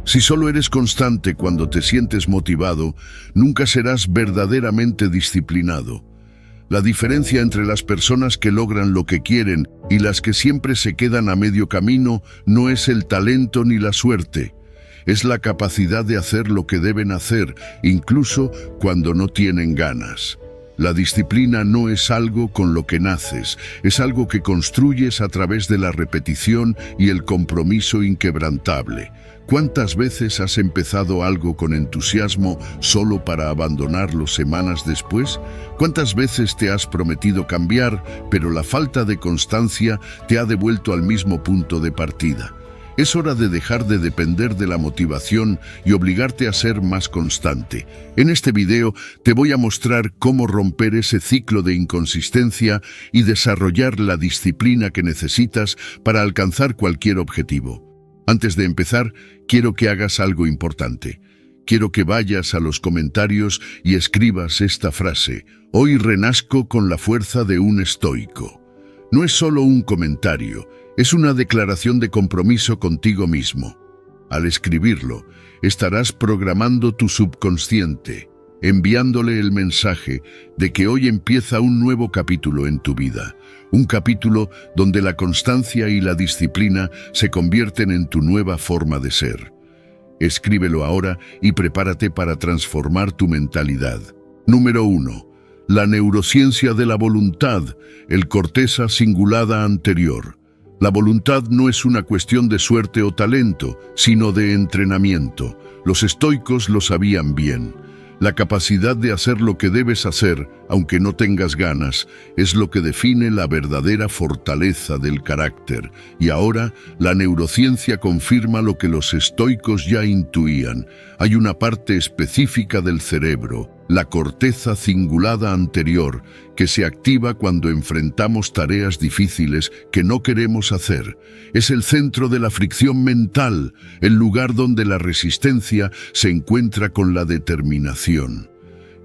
Si solo eres constante cuando te sientes motivado, nunca serás verdaderamente disciplinado. La diferencia entre las personas que logran lo que quieren y las que siempre se quedan a medio camino no es el talento ni la suerte. Es la capacidad de hacer lo que deben hacer, incluso cuando no tienen ganas. La disciplina no es algo con lo que naces, es algo que construyes a través de la repetición y el compromiso inquebrantable. ¿Cuántas veces has empezado algo con entusiasmo solo para abandonarlo semanas después? ¿Cuántas veces te has prometido cambiar, pero la falta de constancia te ha devuelto al mismo punto de partida? Es hora de dejar de depender de la motivación y obligarte a ser más constante. En este video te voy a mostrar cómo romper ese ciclo de inconsistencia y desarrollar la disciplina que necesitas para alcanzar cualquier objetivo. Antes de empezar, quiero que hagas algo importante. Quiero que vayas a los comentarios y escribas esta frase: hoy renazco con la fuerza de un estoico. No es solo un comentario, es una declaración de compromiso contigo mismo. Al escribirlo, estarás programando tu subconsciente, enviándole el mensaje de que hoy empieza un nuevo capítulo en tu vida. Un capítulo donde la constancia y la disciplina se convierten en tu nueva forma de ser. Escríbelo ahora y prepárate para transformar tu mentalidad. Número 1. La neurociencia de la voluntad, el corteza cingulada anterior. La voluntad no es una cuestión de suerte o talento, sino de entrenamiento. Los estoicos lo sabían bien. La capacidad de hacer lo que debes hacer, aunque no tengas ganas, es lo que define la verdadera fortaleza del carácter. Y ahora, la neurociencia confirma lo que los estoicos ya intuían. Hay una parte específica del cerebro, la corteza cingulada anterior, que se activa cuando enfrentamos tareas difíciles que no queremos hacer. Es el centro de la fricción mental, el lugar donde la resistencia se encuentra con la determinación.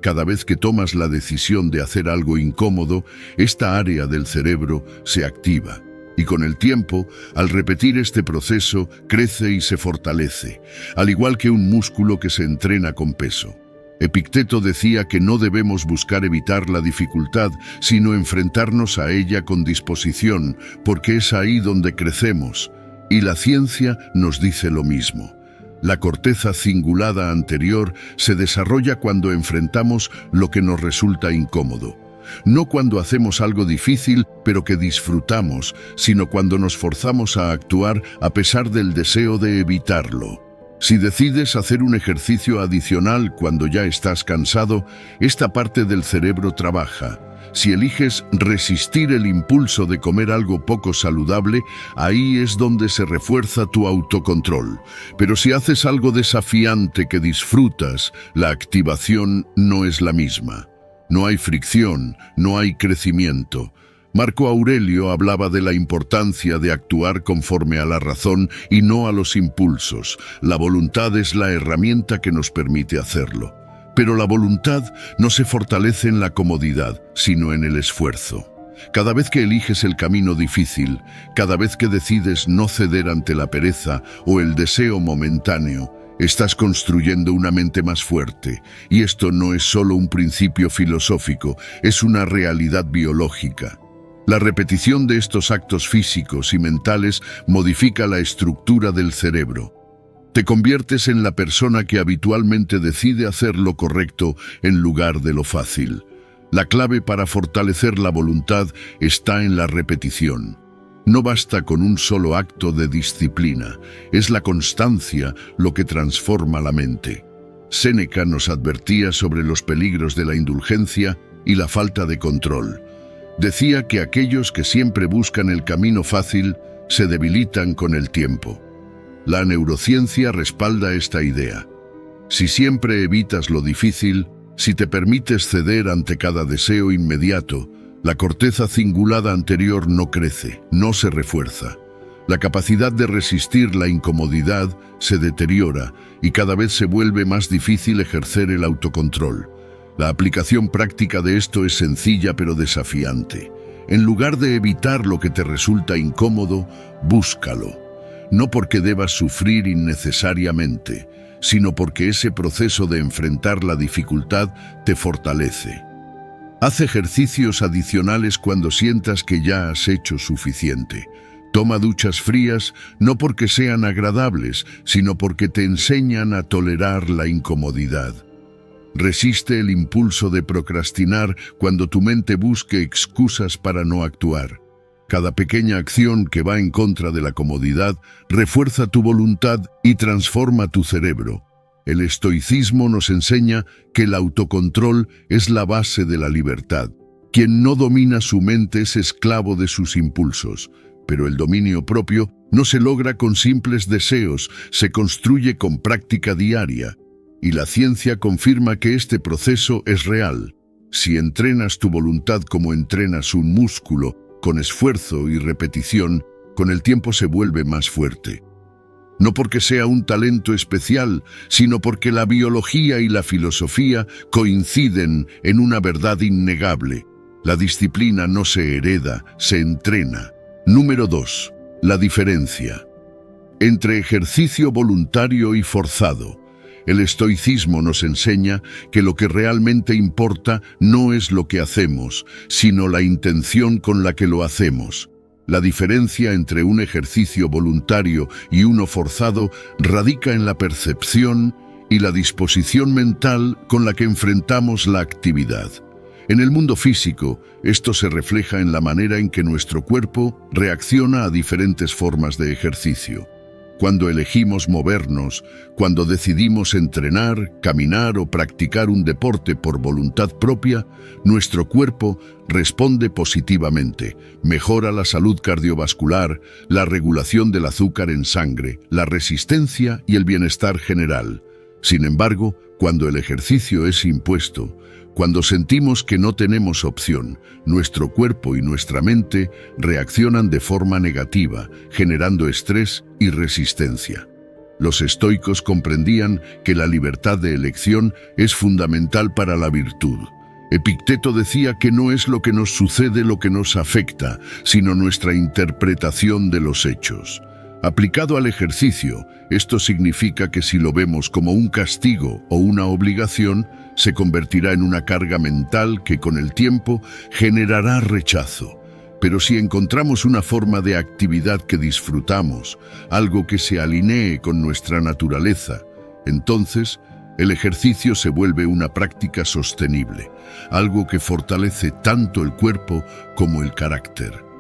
Cada vez que tomas la decisión de hacer algo incómodo, esta área del cerebro se activa. Y con el tiempo, al repetir este proceso, crece y se fortalece, al igual que un músculo que se entrena con peso. Epicteto decía que no debemos buscar evitar la dificultad, sino enfrentarnos a ella con disposición, porque es ahí donde crecemos. Y la ciencia nos dice lo mismo. La corteza cingulada anterior se desarrolla cuando enfrentamos lo que nos resulta incómodo. No cuando hacemos algo difícil, pero que disfrutamos, sino cuando nos forzamos a actuar a pesar del deseo de evitarlo. Si decides hacer un ejercicio adicional cuando ya estás cansado, esta parte del cerebro trabaja. Si eliges resistir el impulso de comer algo poco saludable, ahí es donde se refuerza tu autocontrol. Pero si haces algo desafiante que disfrutas, la activación no es la misma. No hay fricción, no hay crecimiento. Marco Aurelio hablaba de la importancia de actuar conforme a la razón y no a los impulsos. La voluntad es la herramienta que nos permite hacerlo. Pero la voluntad no se fortalece en la comodidad, sino en el esfuerzo. Cada vez que eliges el camino difícil, cada vez que decides no ceder ante la pereza o el deseo momentáneo, estás construyendo una mente más fuerte. Y esto no es solo un principio filosófico, es una realidad biológica. La repetición de estos actos físicos y mentales modifica la estructura del cerebro. Te conviertes en la persona que habitualmente decide hacer lo correcto en lugar de lo fácil. La clave para fortalecer la voluntad está en la repetición. No basta con un solo acto de disciplina, es la constancia lo que transforma la mente. Séneca nos advertía sobre los peligros de la indulgencia y la falta de control. Decía que aquellos que siempre buscan el camino fácil se debilitan con el tiempo. La neurociencia respalda esta idea. Si siempre evitas lo difícil, si te permites ceder ante cada deseo inmediato, la corteza cingulada anterior no crece, no se refuerza. La capacidad de resistir la incomodidad se deteriora y cada vez se vuelve más difícil ejercer el autocontrol. La aplicación práctica de esto es sencilla pero desafiante. En lugar de evitar lo que te resulta incómodo, búscalo. no porque debas sufrir innecesariamente, sino porque ese proceso de enfrentar la dificultad te fortalece. Haz ejercicios adicionales cuando sientas que ya has hecho suficiente. Toma duchas frías no porque sean agradables, sino porque te enseñan a tolerar la incomodidad. Resiste el impulso de procrastinar cuando tu mente busque excusas para no actuar. Cada pequeña acción que va en contra de la comodidad refuerza tu voluntad y transforma tu cerebro. El estoicismo nos enseña que el autocontrol es la base de la libertad. Quien no domina su mente es esclavo de sus impulsos, pero el dominio propio no se logra con simples deseos, se construye con práctica diaria. Y la ciencia confirma que este proceso es real. Si entrenas tu voluntad como entrenas un músculo, con esfuerzo y repetición, con el tiempo se vuelve más fuerte. No porque sea un talento especial, sino porque la biología y la filosofía coinciden en una verdad innegable. La disciplina no se hereda, se entrena. Número 2. La diferencia entre ejercicio voluntario y forzado. El estoicismo nos enseña que lo que realmente importa no es lo que hacemos, sino la intención con la que lo hacemos. La diferencia entre un ejercicio voluntario y uno forzado radica en la percepción y la disposición mental con la que enfrentamos la actividad. En el mundo físico, esto se refleja en la manera en que nuestro cuerpo reacciona a diferentes formas de ejercicio. Cuando elegimos movernos, cuando decidimos entrenar, caminar o practicar un deporte por voluntad propia, nuestro cuerpo responde positivamente, mejora la salud cardiovascular, la regulación del azúcar en sangre, la resistencia y el bienestar general. Sin embargo, cuando el ejercicio es impuesto, cuando sentimos que no tenemos opción, nuestro cuerpo y nuestra mente reaccionan de forma negativa, generando estrés y resistencia. Los estoicos comprendían que la libertad de elección es fundamental para la virtud. Epicteto decía que no es lo que nos sucede lo que nos afecta, sino nuestra interpretación de los hechos. Aplicado al ejercicio, esto significa que si lo vemos como un castigo o una obligación, se convertirá en una carga mental que con el tiempo generará rechazo. Pero si encontramos una forma de actividad que disfrutamos, algo que se alinee con nuestra naturaleza, entonces el ejercicio se vuelve una práctica sostenible, algo que fortalece tanto el cuerpo como el carácter.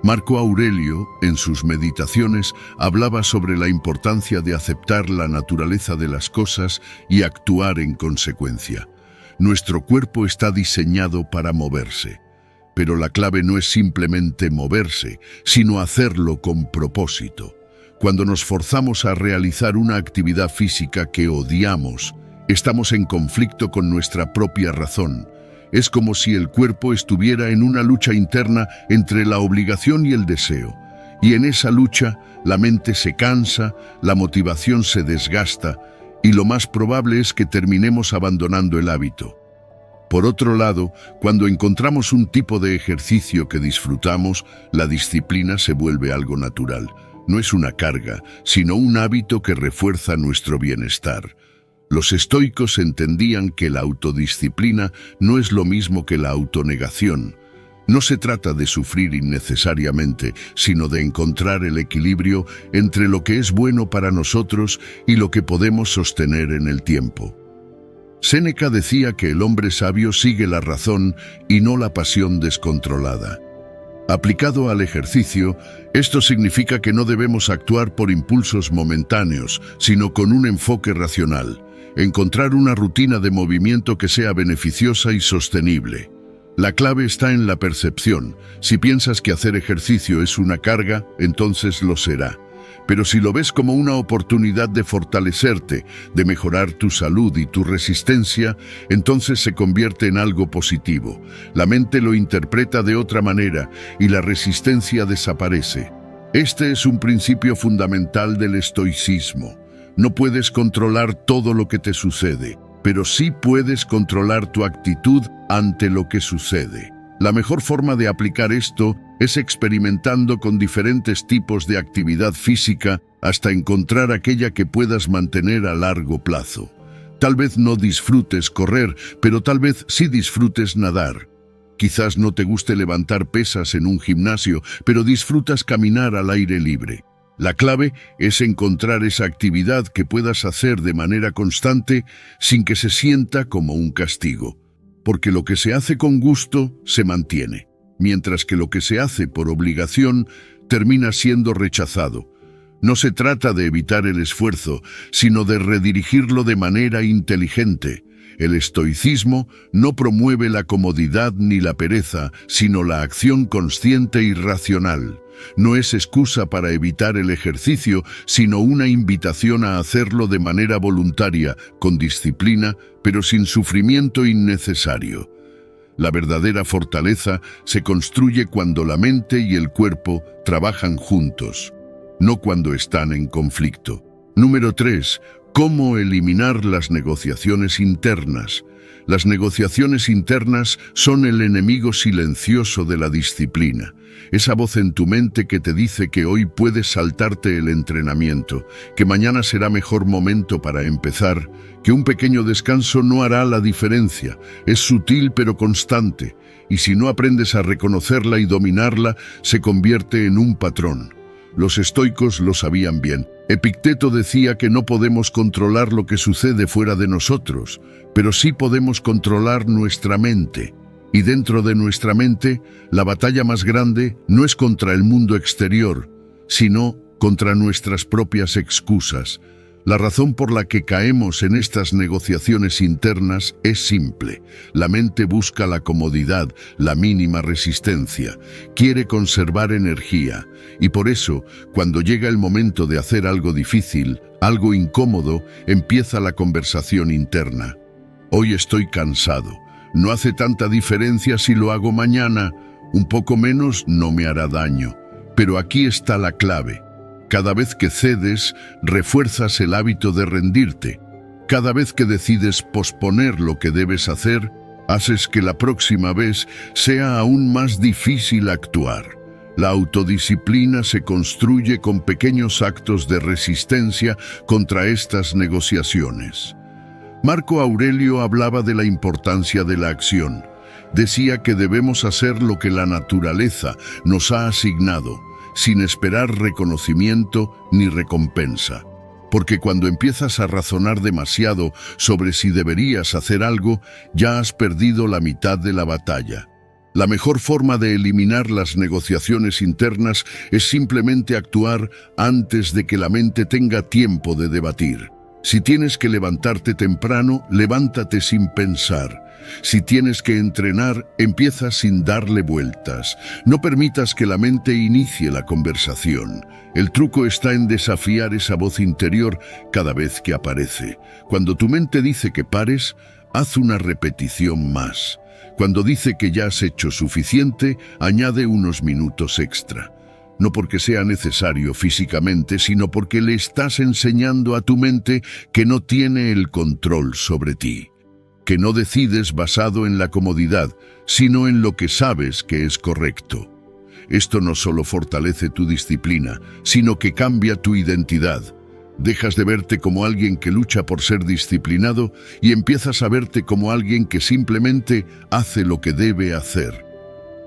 Marco Aurelio, en sus meditaciones, hablaba sobre la importancia de aceptar la naturaleza de las cosas y actuar en consecuencia. Nuestro cuerpo está diseñado para moverse, pero la clave no es simplemente moverse, sino hacerlo con propósito. Cuando nos forzamos a realizar una actividad física que odiamos, estamos en conflicto con nuestra propia razón. Es como si el cuerpo estuviera en una lucha interna entre la obligación y el deseo. Y en esa lucha, la mente se cansa, la motivación se desgasta, y lo más probable es que terminemos abandonando el hábito. Por otro lado, cuando encontramos un tipo de ejercicio que disfrutamos, la disciplina se vuelve algo natural. No es una carga, sino un hábito que refuerza nuestro bienestar. Los estoicos entendían que la autodisciplina no es lo mismo que la autonegación. No se trata de sufrir innecesariamente, sino de encontrar el equilibrio entre lo que es bueno para nosotros y lo que podemos sostener en el tiempo. Séneca decía que el hombre sabio sigue la razón y no la pasión descontrolada. Aplicado al ejercicio, esto significa que no debemos actuar por impulsos momentáneos, sino con un enfoque racional. Encontrar una rutina de movimiento que sea beneficiosa y sostenible. La clave está en la percepción. Si piensas que hacer ejercicio es una carga, entonces lo será. Pero si lo ves como una oportunidad de fortalecerte, de mejorar tu salud y tu resistencia, entonces se convierte en algo positivo. La mente lo interpreta de otra manera y la resistencia desaparece. Este es un principio fundamental del estoicismo. No puedes controlar todo lo que te sucede, pero sí puedes controlar tu actitud ante lo que sucede. La mejor forma de aplicar esto es experimentando con diferentes tipos de actividad física hasta encontrar aquella que puedas mantener a largo plazo. Tal vez no disfrutes correr, pero tal vez sí disfrutes nadar. Quizás no te guste levantar pesas en un gimnasio, pero disfrutas caminar al aire libre. La clave es encontrar esa actividad que puedas hacer de manera constante sin que se sienta como un castigo. Porque lo que se hace con gusto se mantiene, mientras que lo que se hace por obligación termina siendo rechazado. No se trata de evitar el esfuerzo, sino de redirigirlo de manera inteligente. El estoicismo no promueve la comodidad ni la pereza, sino la acción consciente y racional. No es excusa para evitar el ejercicio, sino una invitación a hacerlo de manera voluntaria, con disciplina, pero sin sufrimiento innecesario. La verdadera fortaleza se construye cuando la mente y el cuerpo trabajan juntos, no cuando están en conflicto. Número 3. ¿Cómo eliminar las negociaciones internas? Las negociaciones internas son el enemigo silencioso de la disciplina. Esa voz en tu mente que te dice que hoy puedes saltarte el entrenamiento, que mañana será mejor momento para empezar, que un pequeño descanso no hará la diferencia. Es sutil pero constante, y si no aprendes a reconocerla y dominarla, se convierte en un patrón. Los estoicos lo sabían bien. Epicteto decía que no podemos controlar lo que sucede fuera de nosotros, pero sí podemos controlar nuestra mente. Y dentro de nuestra mente, la batalla más grande no es contra el mundo exterior, sino contra nuestras propias excusas. La razón por la que caemos en estas negociaciones internas es simple. La mente busca la comodidad, la mínima resistencia. Quiere conservar energía. Y por eso, cuando llega el momento de hacer algo difícil, algo incómodo, empieza la conversación interna. Hoy estoy cansado. No hace tanta diferencia si lo hago mañana. Un poco menos no me hará daño. Pero aquí está la clave. Cada vez que cedes, refuerzas el hábito de rendirte. Cada vez que decides posponer lo que debes hacer, haces que la próxima vez sea aún más difícil actuar. La autodisciplina se construye con pequeños actos de resistencia contra estas negociaciones. Marco Aurelio hablaba de la importancia de la acción. Decía que debemos hacer lo que la naturaleza nos ha asignado, sin esperar reconocimiento ni recompensa. Porque cuando empiezas a razonar demasiado sobre si deberías hacer algo, ya has perdido la mitad de la batalla. La mejor forma de eliminar las negociaciones internas es simplemente actuar antes de que la mente tenga tiempo de debatir. Si tienes que levantarte temprano, levántate sin pensar. Si tienes que entrenar, empieza sin darle vueltas. No permitas que la mente inicie la conversación. El truco está en desafiar esa voz interior cada vez que aparece. Cuando tu mente dice que pares, haz una repetición más. Cuando dice que ya has hecho suficiente, añade unos minutos extra. No porque sea necesario físicamente, sino porque le estás enseñando a tu mente que no tiene el control sobre ti. Que no decides basado en la comodidad, sino en lo que sabes que es correcto. Esto no solo fortalece tu disciplina, sino que cambia tu identidad. Dejas de verte como alguien que lucha por ser disciplinado y empiezas a verte como alguien que simplemente hace lo que debe hacer.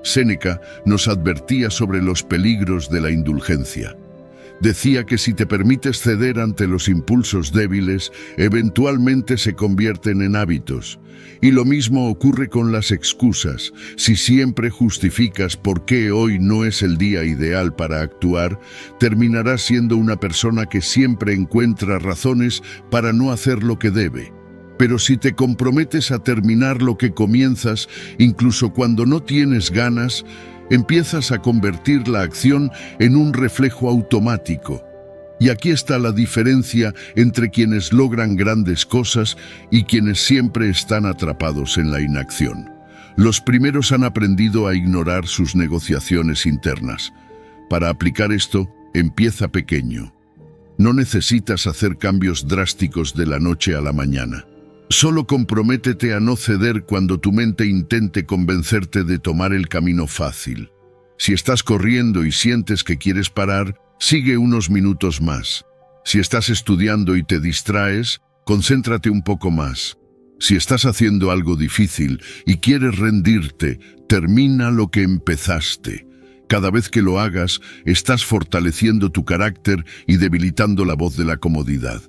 Séneca nos advertía sobre los peligros de la indulgencia. Decía que si te permites ceder ante los impulsos débiles, eventualmente se convierten en hábitos. Y lo mismo ocurre con las excusas. Si siempre justificas por qué hoy no es el día ideal para actuar, terminarás siendo una persona que siempre encuentra razones para no hacer lo que debe. Pero si te comprometes a terminar lo que comienzas, incluso cuando no tienes ganas, empiezas a convertir la acción en un reflejo automático. Y aquí está la diferencia entre quienes logran grandes cosas y quienes siempre están atrapados en la inacción. Los primeros han aprendido a ignorar sus negociaciones internas. Para aplicar esto, empieza pequeño. No necesitas hacer cambios drásticos de la noche a la mañana. Solo comprométete a no ceder cuando tu mente intente convencerte de tomar el camino fácil. Si estás corriendo y sientes que quieres parar, sigue unos minutos más. Si estás estudiando y te distraes, concéntrate un poco más. Si estás haciendo algo difícil y quieres rendirte, termina lo que empezaste. Cada vez que lo hagas, estás fortaleciendo tu carácter y debilitando la voz de la comodidad.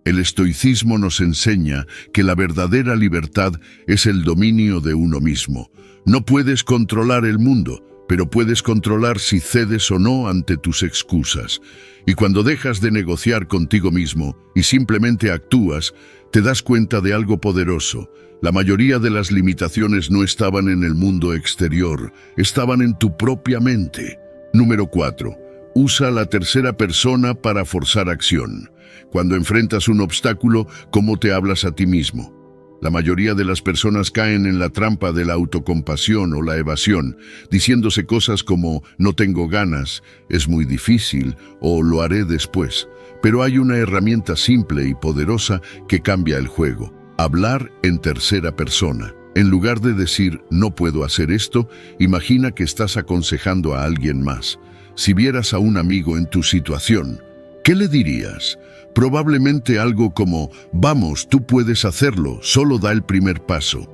El estoicismo nos enseña que la verdadera libertad es el dominio de uno mismo. No puedes controlar el mundo, pero puedes controlar si cedes o no ante tus excusas. Y cuando dejas de negociar contigo mismo y simplemente actúas, te das cuenta de algo poderoso. La mayoría de las limitaciones no estaban en el mundo exterior, estaban en tu propia mente. Número 4. Usa la tercera persona para forzar acción. Cuando enfrentas un obstáculo, ¿cómo te hablas a ti mismo? La mayoría de las personas caen en la trampa de la autocompasión o la evasión, diciéndose cosas como «no tengo ganas», «es muy difícil» o «lo haré después». Pero hay una herramienta simple y poderosa que cambia el juego: hablar en tercera persona. En lugar de decir «no puedo hacer esto», imagina que estás aconsejando a alguien más. Si vieras a un amigo en tu situación, ¿qué le dirías? Probablemente algo como «vamos, tú puedes hacerlo, solo da el primer paso».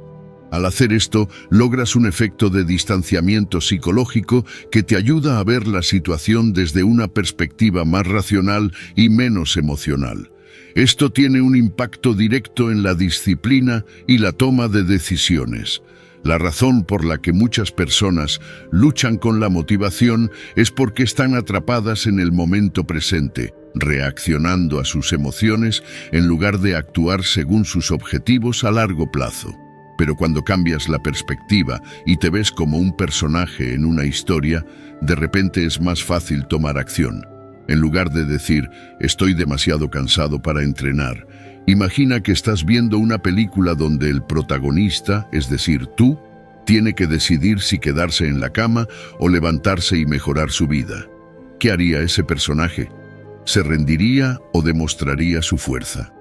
Al hacer esto, logras un efecto de distanciamiento psicológico que te ayuda a ver la situación desde una perspectiva más racional y menos emocional. Esto tiene un impacto directo en la disciplina y la toma de decisiones. La razón por la que muchas personas luchan con la motivación es porque están atrapadas en el momento presente, reaccionando a sus emociones en lugar de actuar según sus objetivos a largo plazo. Pero cuando cambias la perspectiva y te ves como un personaje en una historia, de repente es más fácil tomar acción. En lugar de decir «estoy demasiado cansado para entrenar», imagina que estás viendo una película donde el protagonista, es decir, tú, tiene que decidir si quedarse en la cama o levantarse y mejorar su vida. ¿Qué haría ese personaje? ¿Se rendiría o demostraría su fuerza?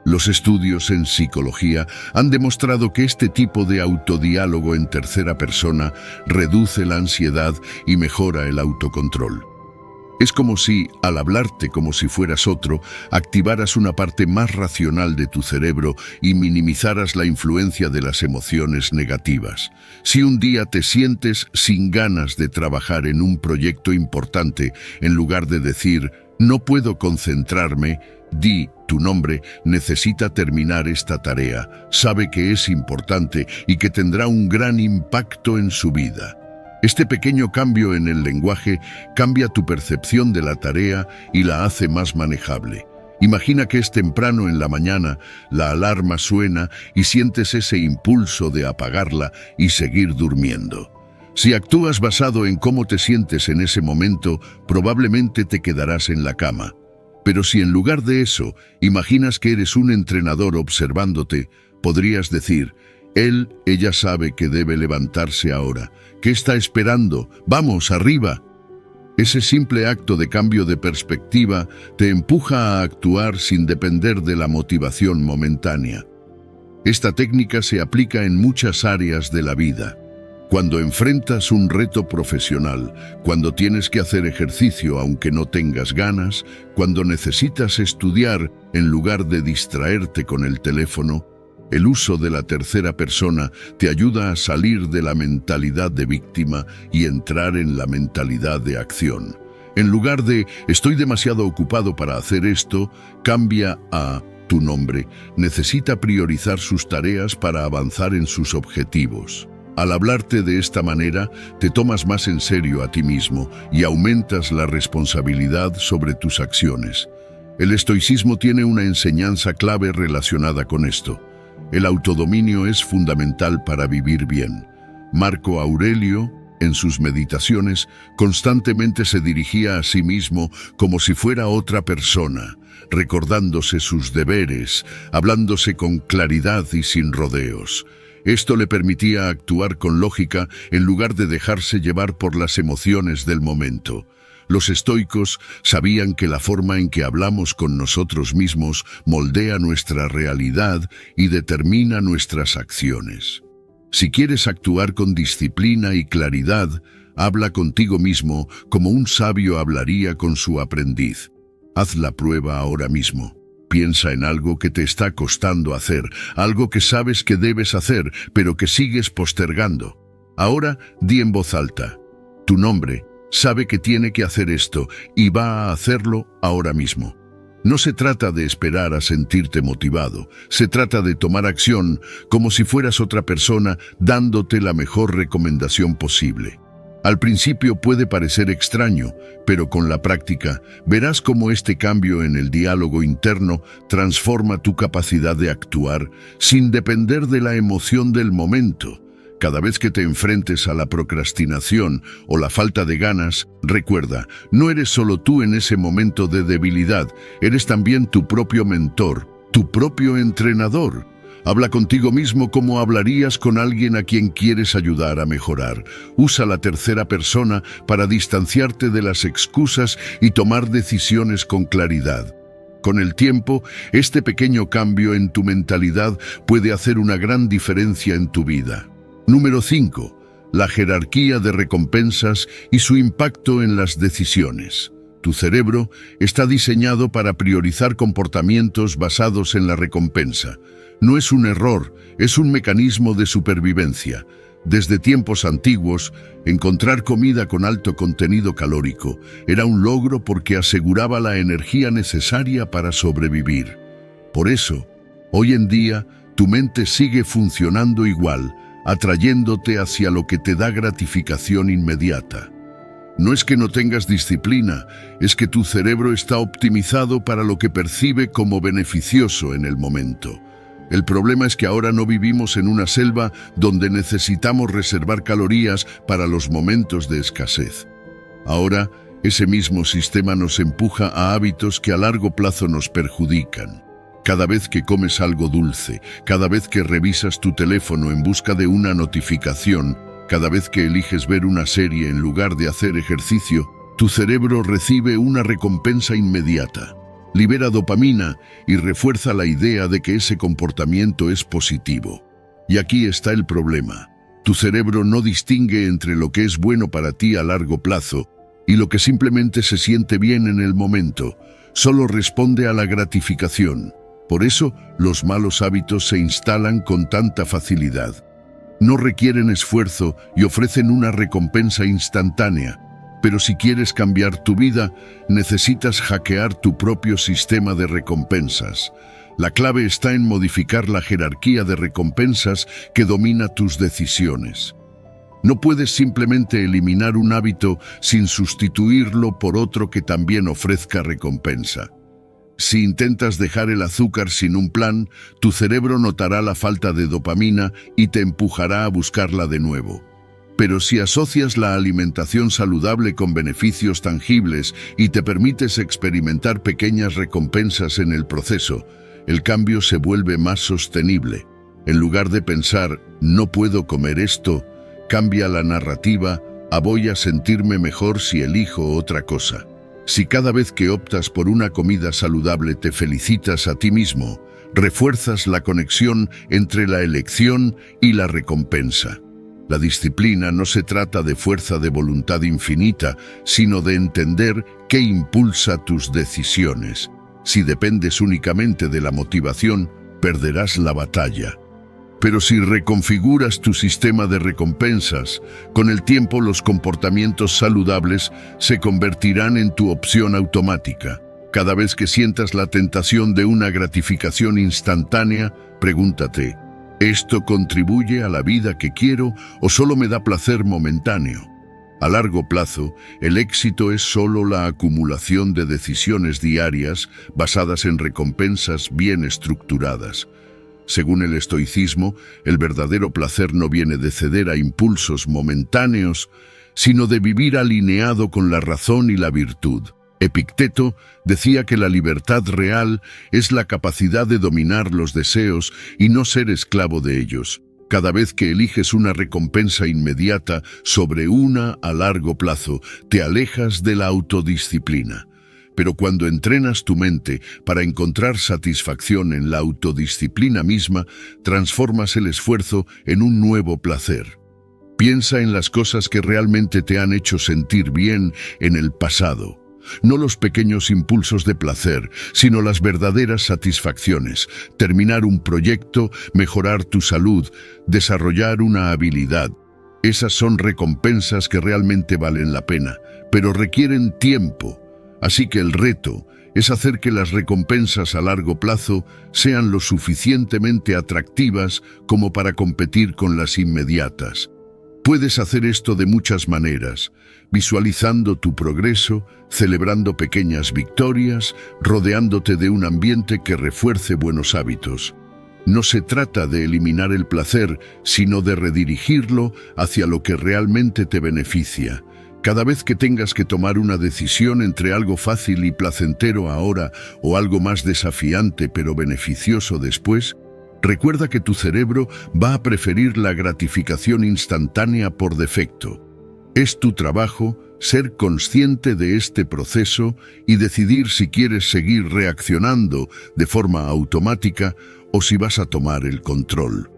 Los estudios en psicología han demostrado que este tipo de autodiálogo en tercera persona reduce la ansiedad y mejora el autocontrol. Es como si, al hablarte como si fueras otro, activaras una parte más racional de tu cerebro y minimizaras la influencia de las emociones negativas. Si un día te sientes sin ganas de trabajar en un proyecto importante, en lugar de decir «no puedo concentrarme», di «tu nombre necesita terminar esta tarea, sabe que es importante y que tendrá un gran impacto en su vida». Este pequeño cambio en el lenguaje cambia tu percepción de la tarea y la hace más manejable. Imagina que es temprano en la mañana, la alarma suena y sientes ese impulso de apagarla y seguir durmiendo. Si actúas basado en cómo te sientes en ese momento, probablemente te quedarás en la cama. Pero si en lugar de eso imaginas que eres un entrenador observándote, podrías decir ella sabe que debe levantarse ahora. ¿Qué está esperando? ¡Vamos, arriba! Ese simple acto de cambio de perspectiva te empuja a actuar sin depender de la motivación momentánea. Esta técnica se aplica en muchas áreas de la vida. Cuando enfrentas un reto profesional, cuando tienes que hacer ejercicio aunque no tengas ganas, cuando necesitas estudiar en lugar de distraerte con el teléfono, el uso de la tercera persona te ayuda a salir de la mentalidad de víctima y entrar en la mentalidad de acción. En lugar de «estoy demasiado ocupado para hacer esto», cambia a «tu nombre necesita priorizar sus tareas para avanzar en sus objetivos». Al hablarte de esta manera, te tomas más en serio a ti mismo y aumentas la responsabilidad sobre tus acciones. El estoicismo tiene una enseñanza clave relacionada con esto. El autodominio es fundamental para vivir bien. Marco Aurelio, en sus meditaciones, constantemente se dirigía a sí mismo como si fuera otra persona, recordándose sus deberes, hablándose con claridad y sin rodeos. Esto le permitía actuar con lógica en lugar de dejarse llevar por las emociones del momento. Los estoicos sabían que la forma en que hablamos con nosotros mismos moldea nuestra realidad y determina nuestras acciones. Si quieres actuar con disciplina y claridad, Habla contigo mismo como un sabio hablaría con su aprendiz. Haz la prueba ahora mismo. Piensa en algo que te está costando hacer, algo que sabes que debes hacer, pero que sigues postergando. Ahora di en voz alta: tu nombre sabe que tiene que hacer esto y va a hacerlo ahora mismo. No se trata de esperar a sentirte motivado, se trata de tomar acción como si fueras otra persona dándote la mejor recomendación posible. Al principio puede parecer extraño, pero con la práctica verás cómo este cambio en el diálogo interno transforma tu capacidad de actuar sin depender de la emoción del momento. Cada vez que te enfrentes a la procrastinación o la falta de ganas, recuerda, no eres solo tú en ese momento de debilidad, eres también tu propio mentor, tu propio entrenador. Habla contigo mismo como hablarías con alguien a quien quieres ayudar a mejorar. Usa la tercera persona para distanciarte de las excusas y tomar decisiones con claridad. Con el tiempo, este pequeño cambio en tu mentalidad puede hacer una gran diferencia en tu vida. Número 5. La jerarquía de recompensas y su impacto en las decisiones. Tu cerebro está diseñado para priorizar comportamientos basados en la recompensa. No es un error, es un mecanismo de supervivencia. Desde tiempos antiguos, encontrar comida con alto contenido calórico era un logro porque aseguraba la energía necesaria para sobrevivir. Por eso, hoy en día, tu mente sigue funcionando igual, atrayéndote hacia lo que te da gratificación inmediata. No es que no tengas disciplina, es que tu cerebro está optimizado para lo que percibe como beneficioso en el momento. El problema es que ahora no vivimos en una selva donde necesitamos reservar calorías para los momentos de escasez. Ahora, ese mismo sistema nos empuja a hábitos que a largo plazo nos perjudican. Cada vez que comes algo dulce, cada vez que revisas tu teléfono en busca de una notificación, cada vez que eliges ver una serie en lugar de hacer ejercicio, tu cerebro recibe una recompensa inmediata. Libera dopamina y refuerza la idea de que ese comportamiento es positivo. Y aquí está el problema. Tu cerebro no distingue entre lo que es bueno para ti a largo plazo y lo que simplemente se siente bien en el momento. Solo responde a la gratificación. Por eso, los malos hábitos se instalan con tanta facilidad. No requieren esfuerzo y ofrecen una recompensa instantánea. Pero si quieres cambiar tu vida, necesitas hackear tu propio sistema de recompensas. La clave está en modificar la jerarquía de recompensas que domina tus decisiones. No puedes simplemente eliminar un hábito sin sustituirlo por otro que también ofrezca recompensa. Si intentas dejar el azúcar sin un plan, tu cerebro notará la falta de dopamina y te empujará a buscarla de nuevo. Pero si asocias la alimentación saludable con beneficios tangibles y te permites experimentar pequeñas recompensas en el proceso, el cambio se vuelve más sostenible. En lugar de pensar, no puedo comer esto, cambia la narrativa a voy a sentirme mejor si elijo otra cosa. Si cada vez que optas por una comida saludable te felicitas a ti mismo, refuerzas la conexión entre la elección y la recompensa. La disciplina no se trata de fuerza de voluntad infinita, sino de entender qué impulsa tus decisiones. Si dependes únicamente de la motivación, perderás la batalla. Pero si reconfiguras tu sistema de recompensas, con el tiempo los comportamientos saludables se convertirán en tu opción automática. Cada vez que sientas la tentación de una gratificación instantánea, pregúntate, ¿esto contribuye a la vida que quiero o solo me da placer momentáneo? A largo plazo, el éxito es solo la acumulación de decisiones diarias basadas en recompensas bien estructuradas. Según el estoicismo, el verdadero placer no viene de ceder a impulsos momentáneos, sino de vivir alineado con la razón y la virtud. Epicteto decía que la libertad real es la capacidad de dominar los deseos y no ser esclavo de ellos. Cada vez que eliges una recompensa inmediata sobre una a largo plazo, te alejas de la autodisciplina. Pero cuando entrenas tu mente para encontrar satisfacción en la autodisciplina misma, transformas el esfuerzo en un nuevo placer. Piensa en las cosas que realmente te han hecho sentir bien en el pasado. No los pequeños impulsos de placer, sino las verdaderas satisfacciones. Terminar un proyecto, mejorar tu salud, desarrollar una habilidad. Esas son recompensas que realmente valen la pena, pero requieren tiempo. Así que el reto es hacer que las recompensas a largo plazo sean lo suficientemente atractivas como para competir con las inmediatas. Puedes hacer esto de muchas maneras, visualizando tu progreso, celebrando pequeñas victorias, rodeándote de un ambiente que refuerce buenos hábitos. No se trata de eliminar el placer, sino de redirigirlo hacia lo que realmente te beneficia. Cada vez que tengas que tomar una decisión entre algo fácil y placentero ahora o algo más desafiante pero beneficioso después, recuerda que tu cerebro va a preferir la gratificación instantánea por defecto. Es tu trabajo ser consciente de este proceso y decidir si quieres seguir reaccionando de forma automática o si vas a tomar el control.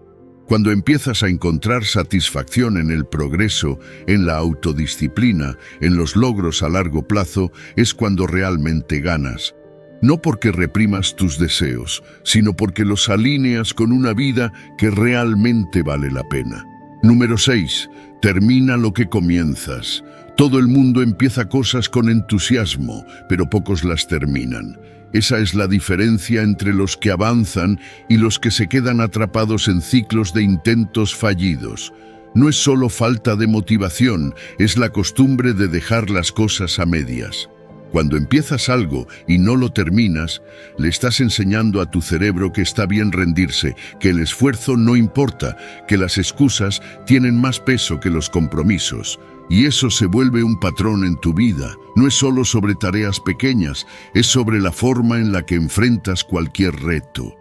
Cuando empiezas a encontrar satisfacción en el progreso, en la autodisciplina, en los logros a largo plazo, es cuando realmente ganas. No porque reprimas tus deseos, sino porque los alineas con una vida que realmente vale la pena. Número 6. Termina lo que comienzas. Todo el mundo empieza cosas con entusiasmo, pero pocos las terminan. Esa es la diferencia entre los que avanzan y los que se quedan atrapados en ciclos de intentos fallidos. No es solo falta de motivación, es la costumbre de dejar las cosas a medias. Cuando empiezas algo y no lo terminas, le estás enseñando a tu cerebro que está bien rendirse, que el esfuerzo no importa, que las excusas tienen más peso que los compromisos. Y eso se vuelve un patrón en tu vida. No es solo sobre tareas pequeñas, es sobre la forma en la que enfrentas cualquier reto.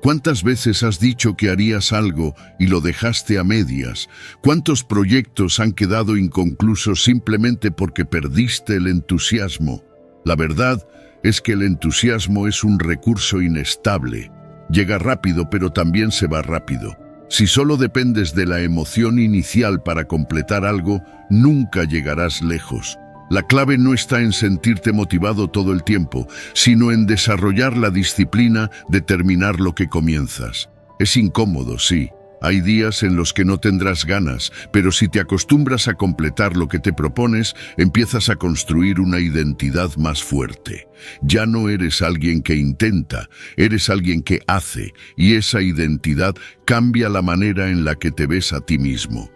¿Cuántas veces has dicho que harías algo y lo dejaste a medias? ¿Cuántos proyectos han quedado inconclusos simplemente porque perdiste el entusiasmo? La verdad es que el entusiasmo es un recurso inestable. Llega rápido, pero también se va rápido. Si solo dependes de la emoción inicial para completar algo, nunca llegarás lejos. La clave no está en sentirte motivado todo el tiempo, sino en desarrollar la disciplina de terminar lo que comienzas. Es incómodo, sí. Hay días en los que no tendrás ganas, pero si te acostumbras a completar lo que te propones, empiezas a construir una identidad más fuerte. Ya no eres alguien que intenta, eres alguien que hace, y esa identidad cambia la manera en la que te ves a ti mismo.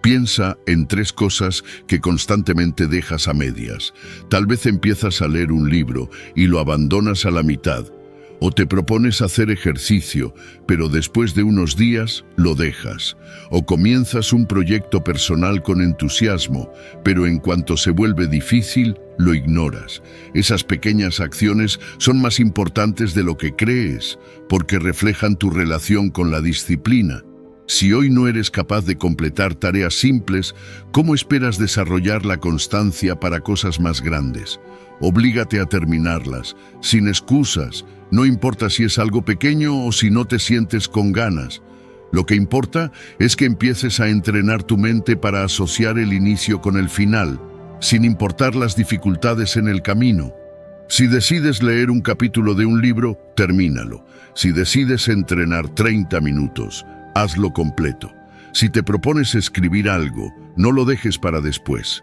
Piensa en 3 cosas que constantemente dejas a medias. Tal vez empiezas a leer un libro y lo abandonas a la mitad. O te propones hacer ejercicio, pero después de unos días lo dejas. O comienzas un proyecto personal con entusiasmo, pero en cuanto se vuelve difícil, lo ignoras. Esas pequeñas acciones son más importantes de lo que crees, porque reflejan tu relación con la disciplina. Si hoy no eres capaz de completar tareas simples, ¿cómo esperas desarrollar la constancia para cosas más grandes? Oblígate a terminarlas, sin excusas. No importa si es algo pequeño o si no te sientes con ganas. Lo que importa es que empieces a entrenar tu mente para asociar el inicio con el final, sin importar las dificultades en el camino. Si decides leer un capítulo de un libro, termínalo. Si decides entrenar 30 minutos, hazlo completo. Si te propones escribir algo, no lo dejes para después.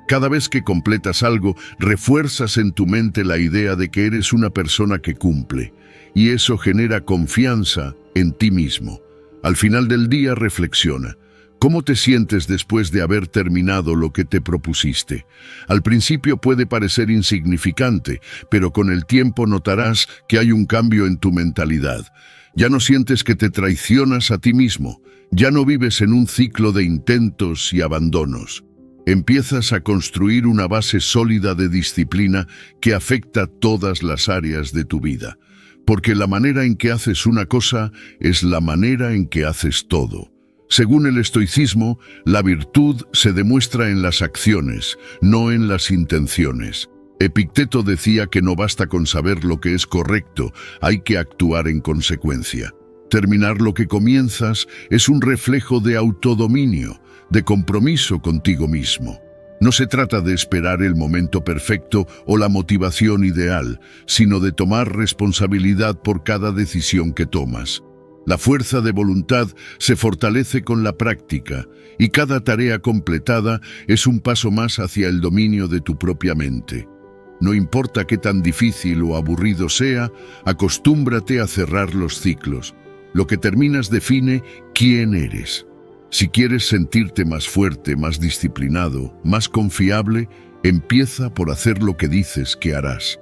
Cada vez que completas algo, refuerzas en tu mente la idea de que eres una persona que cumple, y eso genera confianza en ti mismo. Al final del día, reflexiona. ¿Cómo te sientes después de haber terminado lo que te propusiste? Al principio puede parecer insignificante, pero con el tiempo notarás que hay un cambio en tu mentalidad. Ya no sientes que te traicionas a ti mismo, ya no vives en un ciclo de intentos y abandonos. Empiezas a construir una base sólida de disciplina que afecta todas las áreas de tu vida. Porque la manera en que haces una cosa es la manera en que haces todo. Según el estoicismo, la virtud se demuestra en las acciones, no en las intenciones. Epicteto decía que no basta con saber lo que es correcto, hay que actuar en consecuencia. Terminar lo que comienzas es un reflejo de autodominio, de compromiso contigo mismo. No se trata de esperar el momento perfecto o la motivación ideal, sino de tomar responsabilidad por cada decisión que tomas. La fuerza de voluntad se fortalece con la práctica, y cada tarea completada es un paso más hacia el dominio de tu propia mente. No importa qué tan difícil o aburrido sea, acostúmbrate a cerrar los ciclos. Lo que terminas define quién eres. Si quieres sentirte más fuerte, más disciplinado, más confiable, empieza por hacer lo que dices que harás.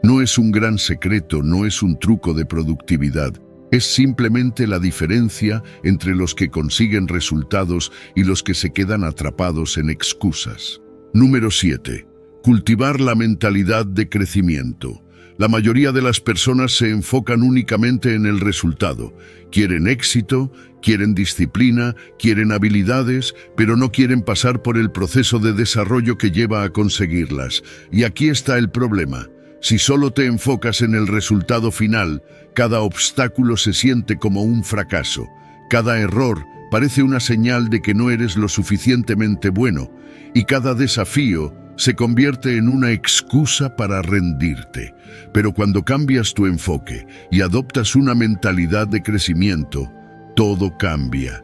No es un gran secreto, no es un truco de productividad. Es simplemente la diferencia entre los que consiguen resultados y los que se quedan atrapados en excusas. Número 7. Cultivar la mentalidad de crecimiento. La mayoría de las personas se enfocan únicamente en el resultado. Quieren éxito, quieren disciplina, quieren habilidades, pero no quieren pasar por el proceso de desarrollo que lleva a conseguirlas. Y aquí está el problema. Si solo te enfocas en el resultado final, cada obstáculo se siente como un fracaso. Cada error parece una señal de que no eres lo suficientemente bueno, y cada desafío se convierte en una excusa para rendirte. Pero cuando cambias tu enfoque y adoptas una mentalidad de crecimiento, todo cambia.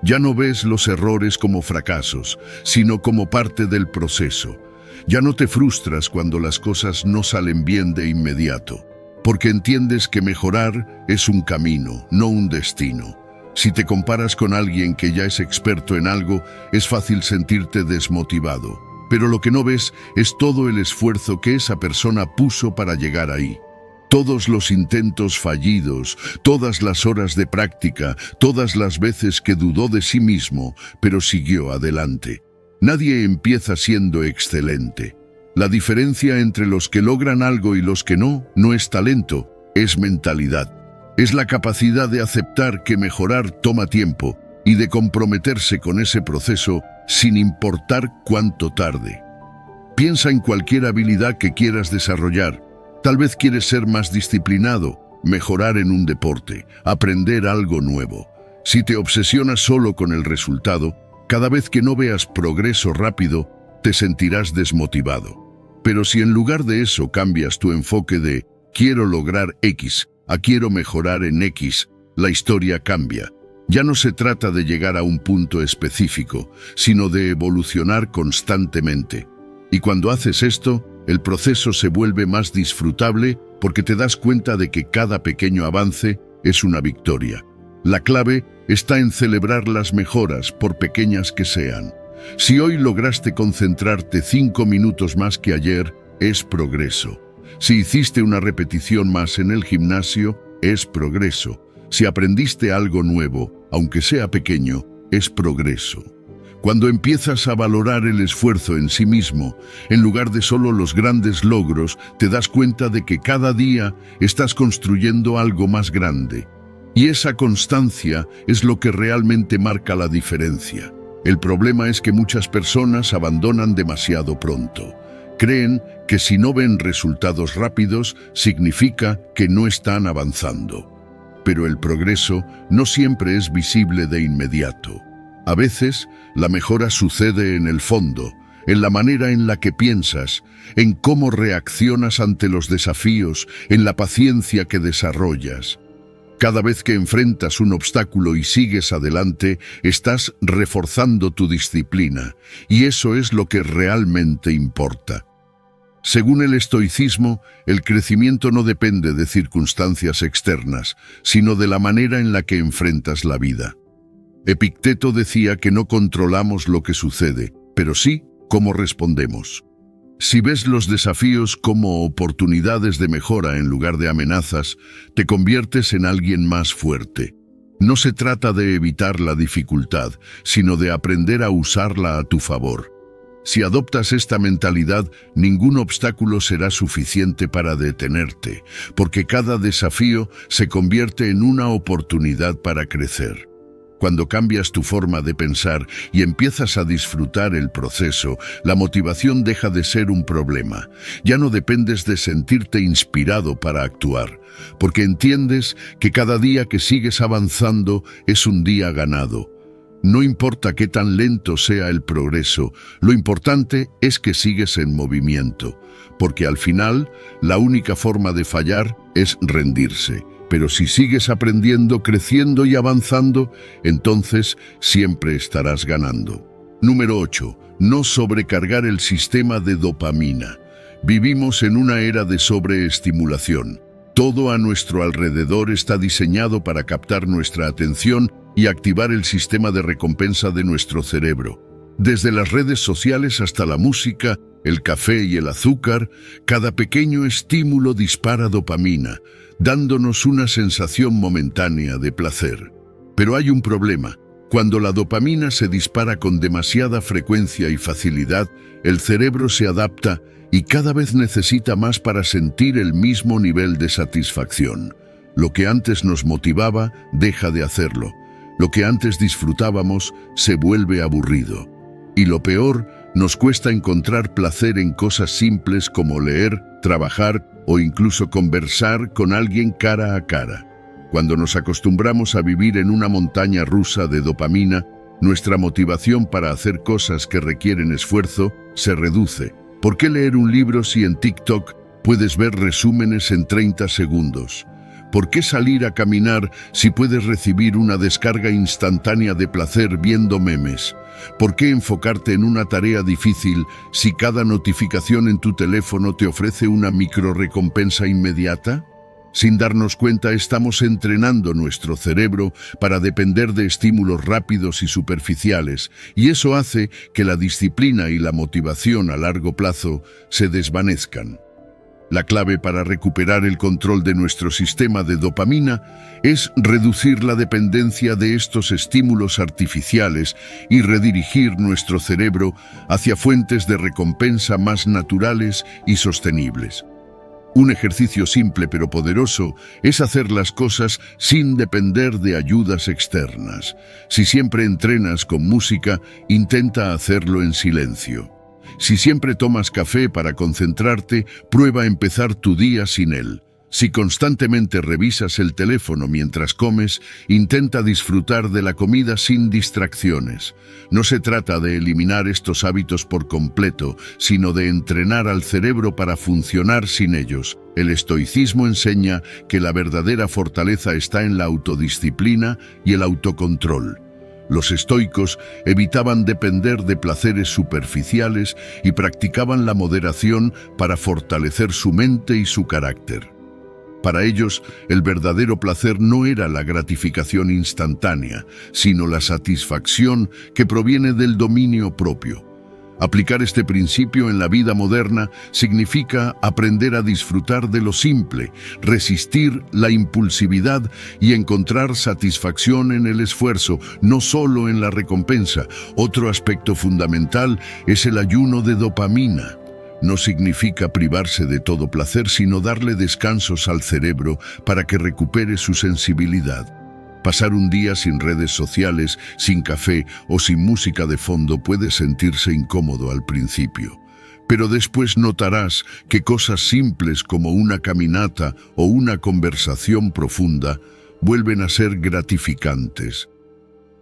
Ya no ves los errores como fracasos, sino como parte del proceso. Ya no te frustras cuando las cosas no salen bien de inmediato, porque entiendes que mejorar es un camino, no un destino. Si te comparas con alguien que ya es experto en algo, es fácil sentirte desmotivado. Pero lo que no ves es todo el esfuerzo que esa persona puso para llegar ahí. Todos los intentos fallidos, todas las horas de práctica, todas las veces que dudó de sí mismo, pero siguió adelante. Nadie empieza siendo excelente. La diferencia entre los que logran algo y los que no es talento, es mentalidad. Es la capacidad de aceptar que mejorar toma tiempo y de comprometerse con ese proceso sin importar cuánto tarde. Piensa en cualquier habilidad que quieras desarrollar. Tal vez quieres ser más disciplinado, mejorar en un deporte, aprender algo nuevo. Si te obsesionas solo con el resultado, cada vez que no veas progreso rápido, te sentirás desmotivado. Pero si en lugar de eso cambias tu enfoque de quiero lograr X a quiero mejorar en X, la historia cambia. Ya no se trata de llegar a un punto específico, sino de evolucionar constantemente. Y cuando haces esto, el proceso se vuelve más disfrutable porque te das cuenta de que cada pequeño avance es una victoria. La clave está en celebrar las mejoras, por pequeñas que sean. Si hoy lograste concentrarte 5 minutos más que ayer, es progreso. Si hiciste una repetición más en el gimnasio, es progreso. Si aprendiste algo nuevo, aunque sea pequeño, es progreso. Cuando empiezas a valorar el esfuerzo en sí mismo, en lugar de solo los grandes logros, te das cuenta de que cada día estás construyendo algo más grande. Y esa constancia es lo que realmente marca la diferencia. El problema es que muchas personas abandonan demasiado pronto. Creen que si no ven resultados rápidos, significa que no están avanzando. Pero el progreso no siempre es visible de inmediato. A veces, la mejora sucede en el fondo, en la manera en la que piensas, en cómo reaccionas ante los desafíos, en la paciencia que desarrollas. Cada vez que enfrentas un obstáculo y sigues adelante, estás reforzando tu disciplina, y eso es lo que realmente importa. Según el estoicismo, el crecimiento no depende de circunstancias externas, sino de la manera en la que enfrentas la vida. Epicteto decía que no controlamos lo que sucede, pero sí cómo respondemos. Si ves los desafíos como oportunidades de mejora en lugar de amenazas, te conviertes en alguien más fuerte. No se trata de evitar la dificultad, sino de aprender a usarla a tu favor. Si adoptas esta mentalidad, ningún obstáculo será suficiente para detenerte, porque cada desafío se convierte en una oportunidad para crecer. Cuando cambias tu forma de pensar y empiezas a disfrutar el proceso, la motivación deja de ser un problema. Ya no dependes de sentirte inspirado para actuar, porque entiendes que cada día que sigues avanzando es un día ganado. No importa qué tan lento sea el progreso, lo importante es que sigues en movimiento, porque al final la única forma de fallar es rendirse. Pero si sigues aprendiendo, creciendo y avanzando, entonces siempre estarás ganando. Número 8. No sobrecargar el sistema de dopamina. Vivimos en una era de sobreestimulación. Todo a nuestro alrededor está diseñado para captar nuestra atención y activar el sistema de recompensa de nuestro cerebro. Desde las redes sociales hasta la música, el café y el azúcar, cada pequeño estímulo dispara dopamina, dándonos una sensación momentánea de placer. Pero hay un problema. Cuando la dopamina se dispara con demasiada frecuencia y facilidad, el cerebro se adapta y cada vez necesita más para sentir el mismo nivel de satisfacción. Lo que antes nos motivaba deja de hacerlo. Lo que antes disfrutábamos se vuelve aburrido. Y lo peor, nos cuesta encontrar placer en cosas simples como leer, trabajar o incluso conversar con alguien cara a cara. Cuando nos acostumbramos a vivir en una montaña rusa de dopamina, nuestra motivación para hacer cosas que requieren esfuerzo se reduce. ¿Por qué leer un libro si en TikTok puedes ver resúmenes en 30 segundos? ¿Por qué salir a caminar si puedes recibir una descarga instantánea de placer viendo memes? ¿Por qué enfocarte en una tarea difícil si cada notificación en tu teléfono te ofrece una microrrecompensa inmediata? Sin darnos cuenta, estamos entrenando nuestro cerebro para depender de estímulos rápidos y superficiales, y eso hace que la disciplina y la motivación a largo plazo se desvanezcan. La clave para recuperar el control de nuestro sistema de dopamina es reducir la dependencia de estos estímulos artificiales y redirigir nuestro cerebro hacia fuentes de recompensa más naturales y sostenibles. Un ejercicio simple pero poderoso es hacer las cosas sin depender de ayudas externas. Si siempre entrenas con música, intenta hacerlo en silencio. Si siempre tomas café para concentrarte, prueba empezar tu día sin él. Si constantemente revisas el teléfono mientras comes, intenta disfrutar de la comida sin distracciones. No se trata de eliminar estos hábitos por completo, sino de entrenar al cerebro para funcionar sin ellos. El estoicismo enseña que la verdadera fortaleza está en la autodisciplina y el autocontrol. Los estoicos evitaban depender de placeres superficiales y practicaban la moderación para fortalecer su mente y su carácter. Para ellos, el verdadero placer no era la gratificación instantánea, sino la satisfacción que proviene del dominio propio. Aplicar este principio en la vida moderna significa aprender a disfrutar de lo simple, resistir la impulsividad y encontrar satisfacción en el esfuerzo, no solo en la recompensa. Otro aspecto fundamental es el ayuno de dopamina. No significa privarse de todo placer, sino darle descansos al cerebro para que recupere su sensibilidad. Pasar un día sin redes sociales, sin café o sin música de fondo puede sentirse incómodo al principio. Pero después notarás que cosas simples como una caminata o una conversación profunda vuelven a ser gratificantes.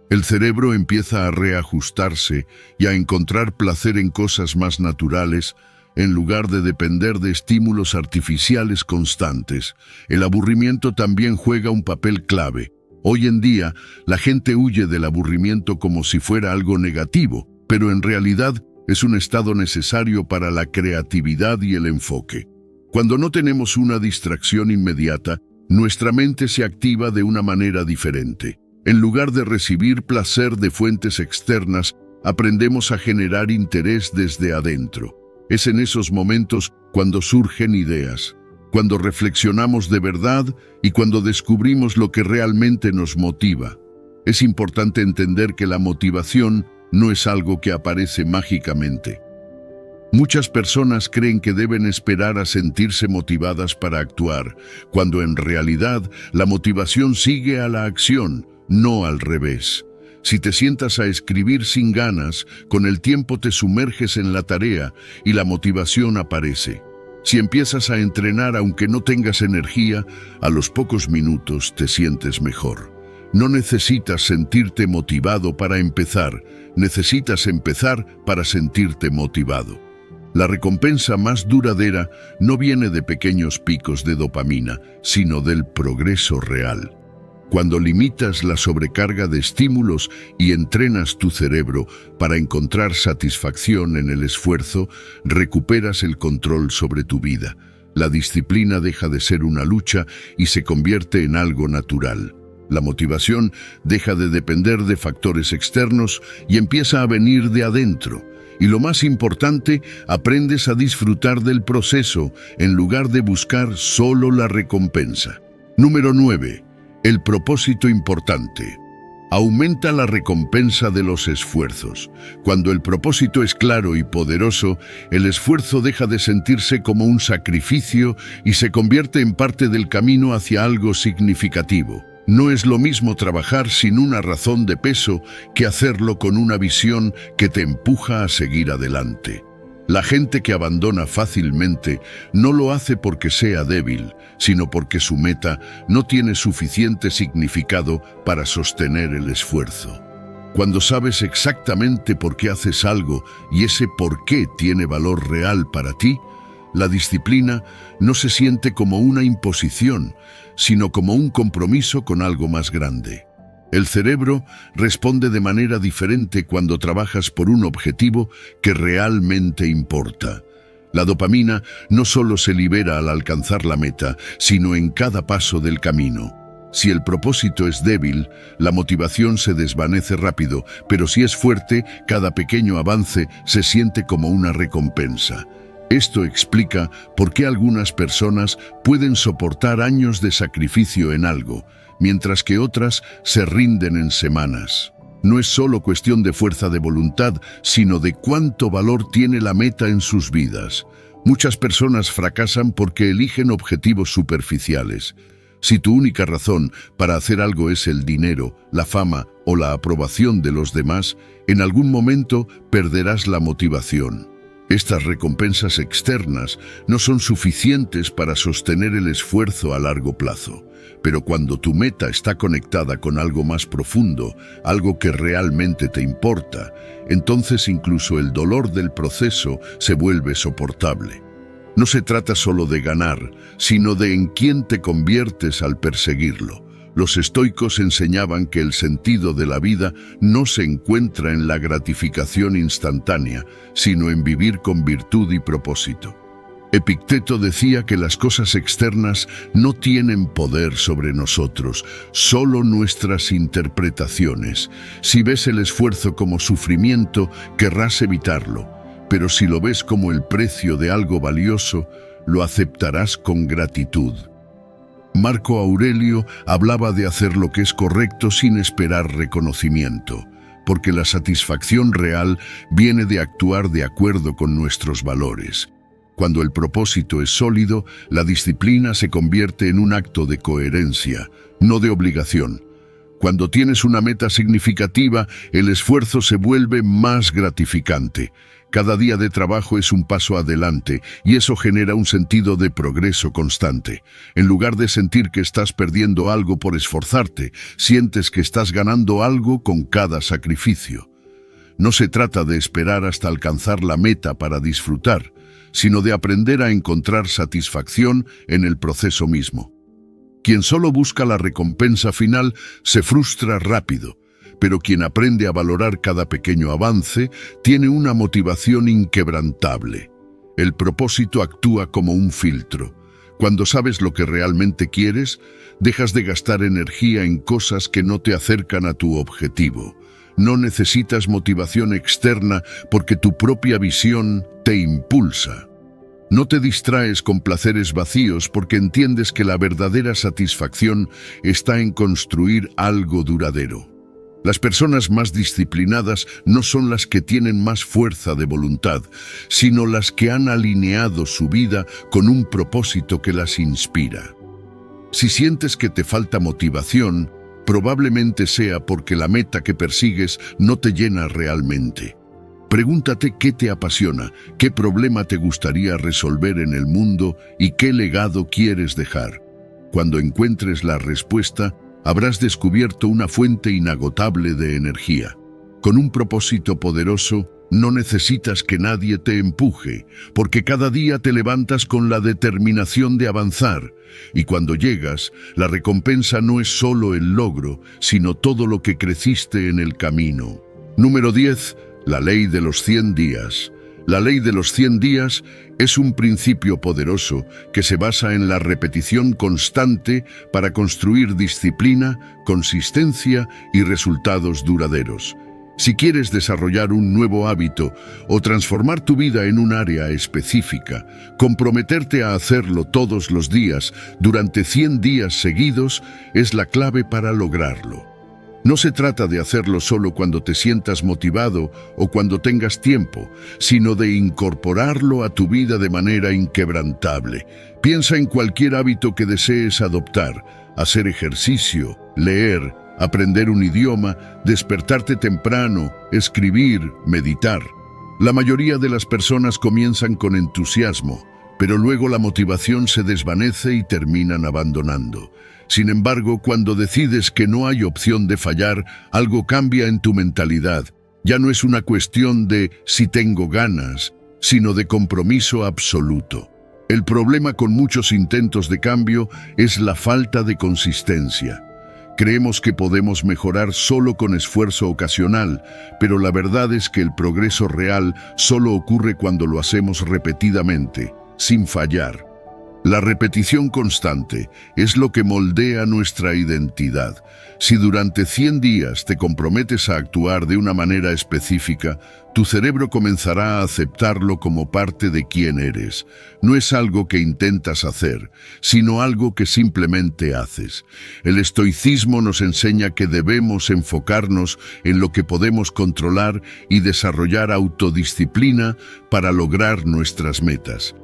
El cerebro empieza a reajustarse y a encontrar placer en cosas más naturales, en lugar de depender de estímulos artificiales constantes. El aburrimiento también juega un papel clave. Hoy en día, la gente huye del aburrimiento como si fuera algo negativo, pero en realidad es un estado necesario para la creatividad y el enfoque. Cuando no tenemos una distracción inmediata, nuestra mente se activa de una manera diferente. En lugar de recibir placer de fuentes externas, aprendemos a generar interés desde adentro. Es en esos momentos cuando surgen ideas, cuando reflexionamos de verdad y cuando descubrimos lo que realmente nos motiva. Es importante entender que la motivación no es algo que aparece mágicamente. Muchas personas creen que deben esperar a sentirse motivadas para actuar, cuando en realidad la motivación sigue a la acción, no al revés. Si te sientas a escribir sin ganas, con el tiempo te sumerges en la tarea y la motivación aparece. Si empiezas a entrenar aunque no tengas energía, a los pocos minutos te sientes mejor. No necesitas sentirte motivado para empezar, necesitas empezar para sentirte motivado. La recompensa más duradera no viene de pequeños picos de dopamina, sino del progreso real. Cuando limitas la sobrecarga de estímulos y entrenas tu cerebro para encontrar satisfacción en el esfuerzo, recuperas el control sobre tu vida. La disciplina deja de ser una lucha y se convierte en algo natural. La motivación deja de depender de factores externos y empieza a venir de adentro. Y lo más importante, aprendes a disfrutar del proceso en lugar de buscar solo la recompensa. Número 9. El propósito importante. Aumenta la recompensa de los esfuerzos. Cuando el propósito es claro y poderoso, el esfuerzo deja de sentirse como un sacrificio y se convierte en parte del camino hacia algo significativo. No es lo mismo trabajar sin una razón de peso que hacerlo con una visión que te empuja a seguir adelante. La gente que abandona fácilmente no lo hace porque sea débil, sino porque su meta no tiene suficiente significado para sostener el esfuerzo. Cuando sabes exactamente por qué haces algo y ese por qué tiene valor real para ti, la disciplina no se siente como una imposición, sino como un compromiso con algo más grande. El cerebro responde de manera diferente cuando trabajas por un objetivo que realmente importa. La dopamina no solo se libera al alcanzar la meta, sino en cada paso del camino. Si el propósito es débil, la motivación se desvanece rápido, pero si es fuerte, cada pequeño avance se siente como una recompensa. Esto explica por qué algunas personas pueden soportar años de sacrificio en algo, mientras que otras se rinden en semanas. No es solo cuestión de fuerza de voluntad, sino de cuánto valor tiene la meta en sus vidas. Muchas personas fracasan porque eligen objetivos superficiales. Si tu única razón para hacer algo es el dinero, la fama o la aprobación de los demás, en algún momento perderás la motivación. Estas recompensas externas no son suficientes para sostener el esfuerzo a largo plazo. Pero cuando tu meta está conectada con algo más profundo, algo que realmente te importa, entonces incluso el dolor del proceso se vuelve soportable. No se trata solo de ganar, sino de en quién te conviertes al perseguirlo. Los estoicos enseñaban que el sentido de la vida no se encuentra en la gratificación instantánea, sino en vivir con virtud y propósito. Epicteto decía que las cosas externas no tienen poder sobre nosotros, solo nuestras interpretaciones. Si ves el esfuerzo como sufrimiento, querrás evitarlo, pero si lo ves como el precio de algo valioso, lo aceptarás con gratitud. Marco Aurelio hablaba de hacer lo que es correcto sin esperar reconocimiento, porque la satisfacción real viene de actuar de acuerdo con nuestros valores. Cuando el propósito es sólido, la disciplina se convierte en un acto de coherencia, no de obligación. Cuando tienes una meta significativa, el esfuerzo se vuelve más gratificante. Cada día de trabajo es un paso adelante y eso genera un sentido de progreso constante. En lugar de sentir que estás perdiendo algo por esforzarte, sientes que estás ganando algo con cada sacrificio. No se trata de esperar hasta alcanzar la meta para disfrutar, sino de aprender a encontrar satisfacción en el proceso mismo. Quien solo busca la recompensa final se frustra rápido, pero quien aprende a valorar cada pequeño avance tiene una motivación inquebrantable. El propósito actúa como un filtro. Cuando sabes lo que realmente quieres, dejas de gastar energía en cosas que no te acercan a tu objetivo. No necesitas motivación externa porque tu propia visión te impulsa. No te distraes con placeres vacíos porque entiendes que la verdadera satisfacción está en construir algo duradero. Las personas más disciplinadas no son las que tienen más fuerza de voluntad, sino las que han alineado su vida con un propósito que las inspira. Si sientes que te falta motivación, probablemente sea porque la meta que persigues no te llena realmente. Pregúntate qué te apasiona, qué problema te gustaría resolver en el mundo y qué legado quieres dejar. Cuando encuentres la respuesta, habrás descubierto una fuente inagotable de energía. Con un propósito poderoso, no necesitas que nadie te empuje, porque cada día te levantas con la determinación de avanzar, y cuando llegas, la recompensa no es solo el logro, sino todo lo que creciste en el camino. Número 10. La ley de los 100 días. La ley de los 100 días es un principio poderoso que se basa en la repetición constante para construir disciplina, consistencia y resultados duraderos. Si quieres desarrollar un nuevo hábito o transformar tu vida en un área específica, comprometerte a hacerlo todos los días durante 100 días seguidos es la clave para lograrlo. No se trata de hacerlo solo cuando te sientas motivado o cuando tengas tiempo, sino de incorporarlo a tu vida de manera inquebrantable. Piensa en cualquier hábito que desees adoptar: hacer ejercicio, leer, aprender un idioma, despertarte temprano, escribir, meditar. La mayoría de las personas comienzan con entusiasmo, pero luego la motivación se desvanece y terminan abandonando. Sin embargo, cuando decides que no hay opción de fallar, algo cambia en tu mentalidad. Ya no es una cuestión de si tengo ganas, sino de compromiso absoluto. El problema con muchos intentos de cambio es la falta de consistencia. Creemos que podemos mejorar solo con esfuerzo ocasional, pero la verdad es que el progreso real solo ocurre cuando lo hacemos repetidamente, sin fallar. La repetición constante es lo que moldea nuestra identidad. Si durante 100 días te comprometes a actuar de una manera específica, tu cerebro comenzará a aceptarlo como parte de quién eres. No es algo que intentas hacer, sino algo que simplemente haces. El estoicismo nos enseña que debemos enfocarnos en lo que podemos controlar y desarrollar autodisciplina para lograr nuestras metas.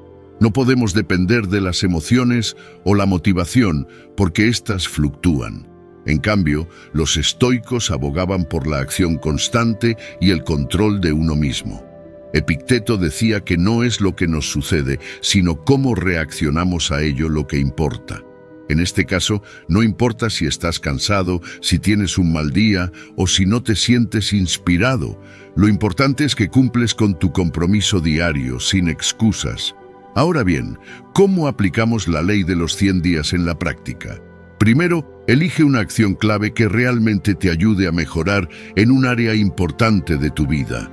No podemos depender de las emociones o la motivación, porque éstas fluctúan. En cambio, los estoicos abogaban por la acción constante y el control de uno mismo. Epicteto decía que no es lo que nos sucede, sino cómo reaccionamos a ello lo que importa. En este caso, no importa si estás cansado, si tienes un mal día o si no te sientes inspirado. Lo importante es que cumples con tu compromiso diario, sin excusas. Ahora bien, ¿cómo aplicamos la ley de los 100 días en la práctica? Primero, elige una acción clave que realmente te ayude a mejorar en un área importante de tu vida.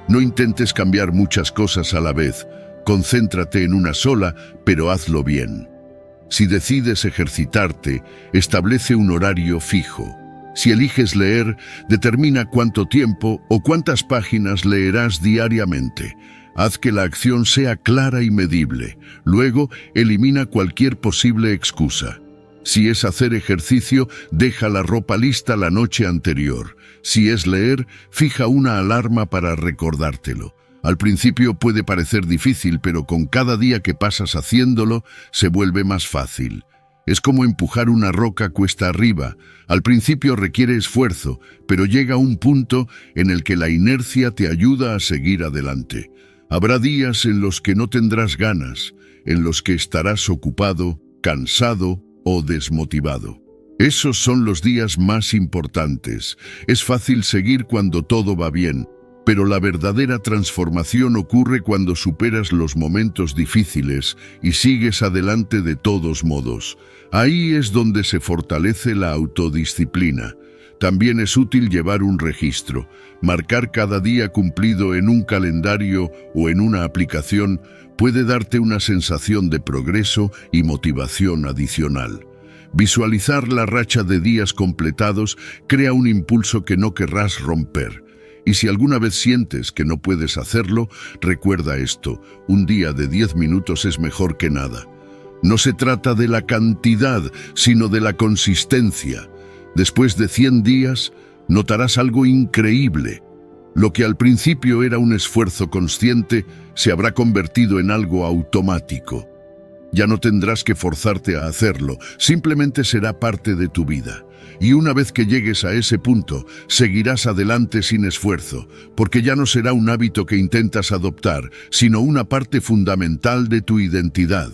No intentes cambiar muchas cosas a la vez. Concéntrate en una sola, pero hazlo bien. Si decides ejercitarte, establece un horario fijo. Si eliges leer, determina cuánto tiempo o cuántas páginas leerás diariamente. Haz que la acción sea clara y medible. Luego, elimina cualquier posible excusa. Si es hacer ejercicio, deja la ropa lista la noche anterior. Si es leer, fija una alarma para recordártelo. Al principio puede parecer difícil, pero con cada día que pasas haciéndolo, se vuelve más fácil. Es como empujar una roca cuesta arriba. Al principio requiere esfuerzo, pero llega un punto en el que la inercia te ayuda a seguir adelante. Habrá días en los que no tendrás ganas, en los que estarás ocupado, cansado o desmotivado. Esos son los días más importantes. Es fácil seguir cuando todo va bien, pero la verdadera transformación ocurre cuando superas los momentos difíciles y sigues adelante de todos modos. Ahí es donde se fortalece la autodisciplina. También es útil llevar un registro. Marcar cada día cumplido en un calendario o en una aplicación puede darte una sensación de progreso y motivación adicional. Visualizar la racha de días completados crea un impulso que no querrás romper. Y si alguna vez sientes que no puedes hacerlo, recuerda esto: un día de 10 minutos es mejor que nada. No se trata de la cantidad, sino de la consistencia. Después de 100 días, notarás algo increíble. Lo que al principio era un esfuerzo consciente se habrá convertido en algo automático. Ya no tendrás que forzarte a hacerlo, simplemente será parte de tu vida. Y una vez que llegues a ese punto, seguirás adelante sin esfuerzo, porque ya no será un hábito que intentas adoptar, sino una parte fundamental de tu identidad.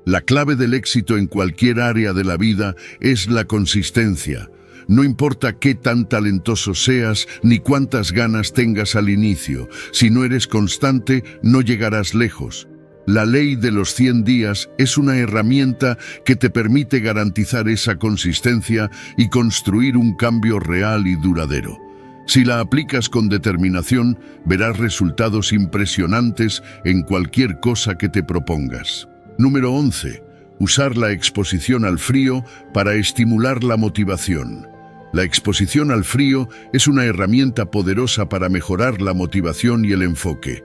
La clave del éxito en cualquier área de la vida es la consistencia. No importa qué tan talentoso seas ni cuántas ganas tengas al inicio, si no eres constante, no llegarás lejos. La ley de los 100 días es una herramienta que te permite garantizar esa consistencia y construir un cambio real y duradero. Si la aplicas con determinación, verás resultados impresionantes en cualquier cosa que te propongas. Número 11. Usar la exposición al frío para estimular la motivación. La exposición al frío es una herramienta poderosa para mejorar la motivación y el enfoque.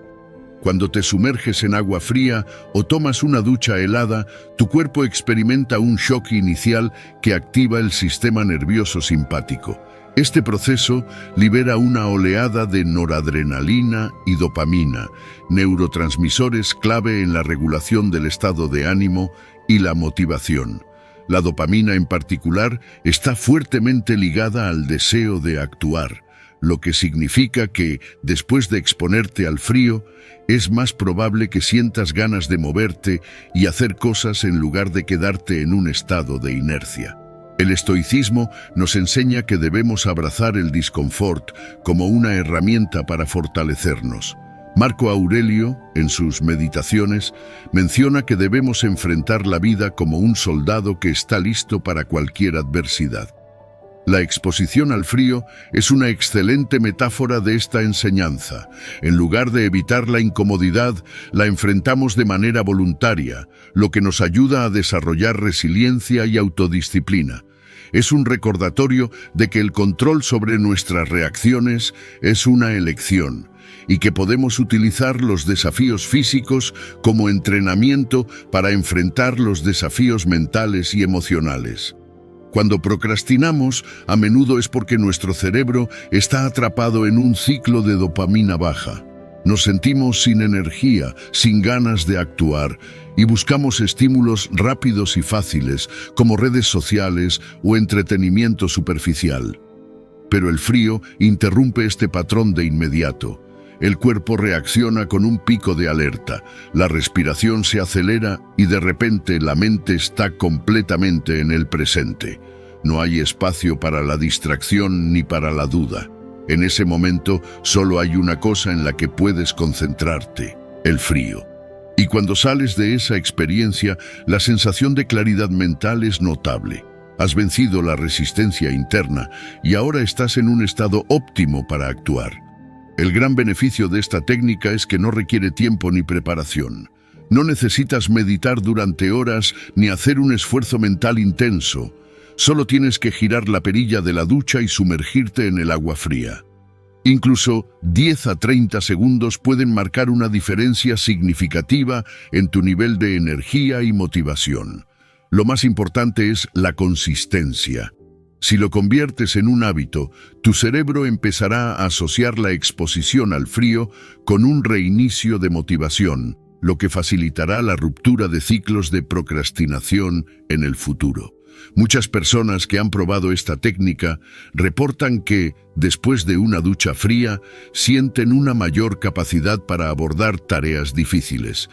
Cuando te sumerges en agua fría o tomas una ducha helada, tu cuerpo experimenta un shock inicial que activa el sistema nervioso simpático. Este proceso libera una oleada de noradrenalina y dopamina, neurotransmisores clave en la regulación del estado de ánimo y la motivación. La dopamina en particular está fuertemente ligada al deseo de actuar, lo que significa que, después de exponerte al frío, es más probable que sientas ganas de moverte y hacer cosas en lugar de quedarte en un estado de inercia. El estoicismo nos enseña que debemos abrazar el disconfort como una herramienta para fortalecernos. Marco Aurelio, en sus Meditaciones, menciona que debemos enfrentar la vida como un soldado que está listo para cualquier adversidad. La exposición al frío es una excelente metáfora de esta enseñanza. En lugar de evitar la incomodidad, la enfrentamos de manera voluntaria, lo que nos ayuda a desarrollar resiliencia y autodisciplina. Es un recordatorio de que el control sobre nuestras reacciones es una elección y que podemos utilizar los desafíos físicos como entrenamiento para enfrentar los desafíos mentales y emocionales. Cuando procrastinamos, a menudo es porque nuestro cerebro está atrapado en un ciclo de dopamina baja. Nos sentimos sin energía, sin ganas de actuar, y buscamos estímulos rápidos y fáciles, como redes sociales o entretenimiento superficial. Pero el frío interrumpe este patrón de inmediato. El cuerpo reacciona con un pico de alerta, la respiración se acelera y de repente la mente está completamente en el presente. No hay espacio para la distracción ni para la duda. En ese momento solo hay una cosa en la que puedes concentrarte: el frío. Y cuando sales de esa experiencia, la sensación de claridad mental es notable. Has vencido la resistencia interna y ahora estás en un estado óptimo para actuar. El gran beneficio de esta técnica es que no requiere tiempo ni preparación. No necesitas meditar durante horas ni hacer un esfuerzo mental intenso. Solo tienes que girar la perilla de la ducha y sumergirte en el agua fría. Incluso 10 a 30 segundos pueden marcar una diferencia significativa en tu nivel de energía y motivación. Lo más importante es la consistencia. Si lo conviertes en un hábito, tu cerebro empezará a asociar la exposición al frío con un reinicio de motivación, lo que facilitará la ruptura de ciclos de procrastinación en el futuro. Muchas personas que han probado esta técnica reportan que, después de una ducha fría, sienten una mayor capacidad para abordar tareas difíciles.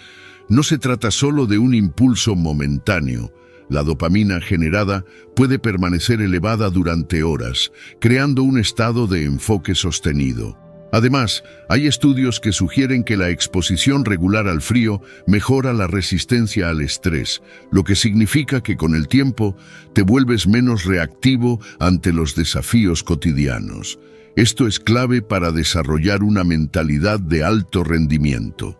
No se trata solo de un impulso momentáneo. La dopamina generada puede permanecer elevada durante horas, creando un estado de enfoque sostenido. Además, hay estudios que sugieren que la exposición regular al frío mejora la resistencia al estrés, lo que significa que con el tiempo te vuelves menos reactivo ante los desafíos cotidianos. Esto es clave para desarrollar una mentalidad de alto rendimiento.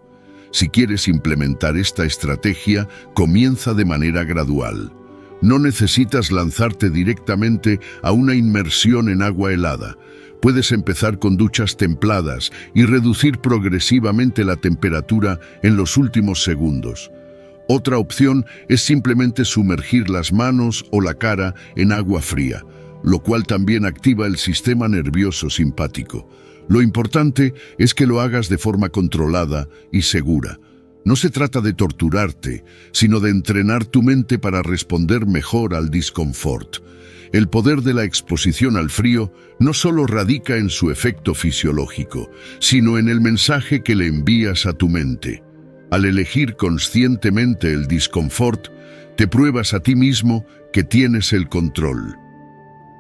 Si quieres implementar esta estrategia, comienza de manera gradual. No necesitas lanzarte directamente a una inmersión en agua helada. Puedes empezar con duchas templadas y reducir progresivamente la temperatura en los últimos segundos. Otra opción es simplemente sumergir las manos o la cara en agua fría, lo cual también activa el sistema nervioso simpático. Lo importante es que lo hagas de forma controlada y segura. No se trata de torturarte, sino de entrenar tu mente para responder mejor al disconfort. El poder de la exposición al frío no solo radica en su efecto fisiológico, sino en el mensaje que le envías a tu mente. Al elegir conscientemente el disconfort, te pruebas a ti mismo que tienes el control.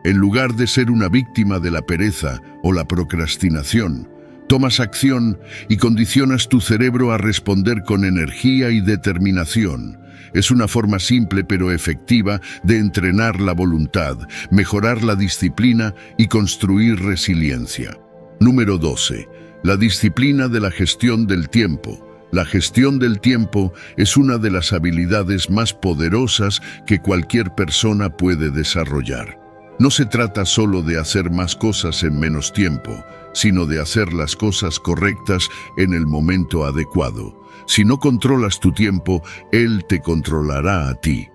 En lugar de ser una víctima de la pereza o la procrastinación, tomas acción y condicionas tu cerebro a responder con energía y determinación. Es una forma simple pero efectiva de entrenar la voluntad, mejorar la disciplina y construir resiliencia. Número 12. La disciplina de la gestión del tiempo. La gestión del tiempo es una de las habilidades más poderosas que cualquier persona puede desarrollar. No se trata solo de hacer más cosas en menos tiempo, sino de hacer las cosas correctas en el momento adecuado. Si no controlas tu tiempo, él te controlará a ti.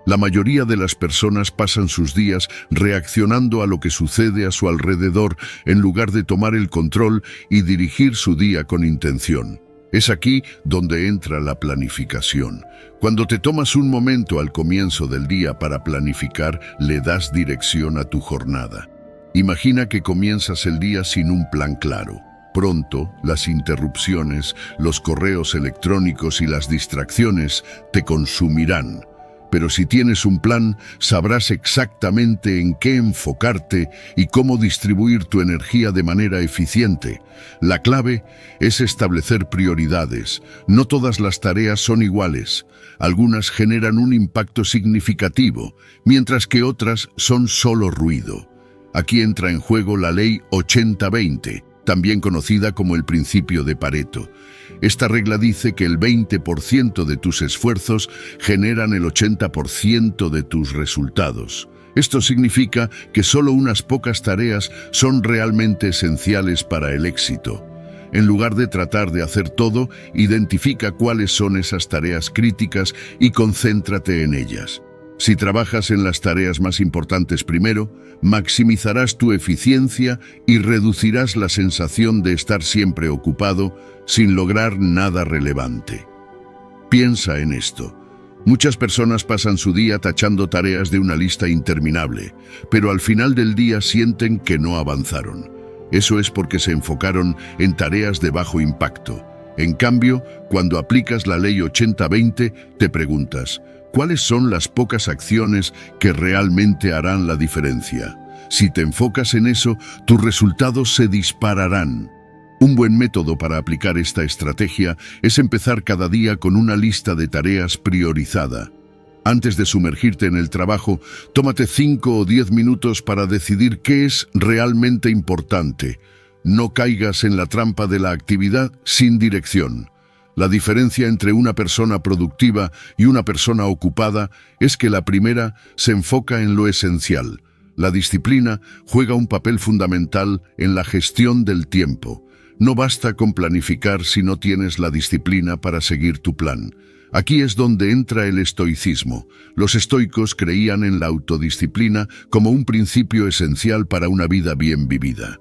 La mayoría de las personas pasan sus días reaccionando a lo que sucede a su alrededor en lugar de tomar el control y dirigir su día con intención. Es aquí donde entra la planificación. Cuando te tomas un momento al comienzo del día para planificar, le das dirección a tu jornada. Imagina que comienzas el día sin un plan claro. Pronto, las interrupciones, los correos electrónicos y las distracciones te consumirán. Pero si tienes un plan, sabrás exactamente en qué enfocarte y cómo distribuir tu energía de manera eficiente. La clave es establecer prioridades. No todas las tareas son iguales. Algunas generan un impacto significativo, mientras que otras son solo ruido. Aquí entra en juego la ley 80-20, también conocida como el principio de Pareto. Esta regla dice que el 20% de tus esfuerzos generan el 80% de tus resultados. Esto significa que solo unas pocas tareas son realmente esenciales para el éxito. En lugar de tratar de hacer todo, identifica cuáles son esas tareas críticas y concéntrate en ellas. Si trabajas en las tareas más importantes primero, maximizarás tu eficiencia y reducirás la sensación de estar siempre ocupado sin lograr nada relevante. Piensa en esto. Muchas personas pasan su día tachando tareas de una lista interminable, pero al final del día sienten que no avanzaron. Eso es porque se enfocaron en tareas de bajo impacto. En cambio, cuando aplicas la ley 80-20, te preguntas, ¿cuáles son las pocas acciones que realmente harán la diferencia? Si te enfocas en eso, tus resultados se dispararán. Un buen método para aplicar esta estrategia es empezar cada día con una lista de tareas priorizada. Antes de sumergirte en el trabajo, tómate 5 o 10 minutos para decidir qué es realmente importante. No caigas en la trampa de la actividad sin dirección. La diferencia entre una persona productiva y una persona ocupada es que la primera se enfoca en lo esencial. La disciplina juega un papel fundamental en la gestión del tiempo. No basta con planificar si no tienes la disciplina para seguir tu plan. Aquí es donde entra el estoicismo. Los estoicos creían en la autodisciplina como un principio esencial para una vida bien vivida.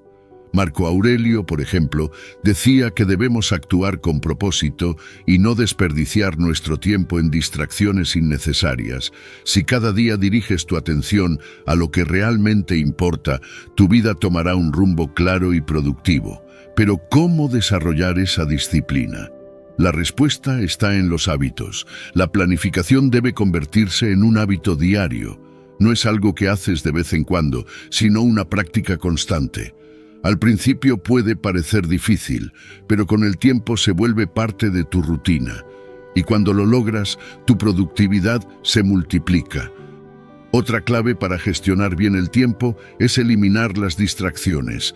Marco Aurelio, por ejemplo, decía que debemos actuar con propósito y no desperdiciar nuestro tiempo en distracciones innecesarias. Si cada día diriges tu atención a lo que realmente importa, tu vida tomará un rumbo claro y productivo. Pero ¿cómo desarrollar esa disciplina? La respuesta está en los hábitos. La planificación debe convertirse en un hábito diario. No es algo que haces de vez en cuando, sino una práctica constante. Al principio puede parecer difícil, pero con el tiempo se vuelve parte de tu rutina. Y cuando lo logras, tu productividad se multiplica. Otra clave para gestionar bien el tiempo es eliminar las distracciones.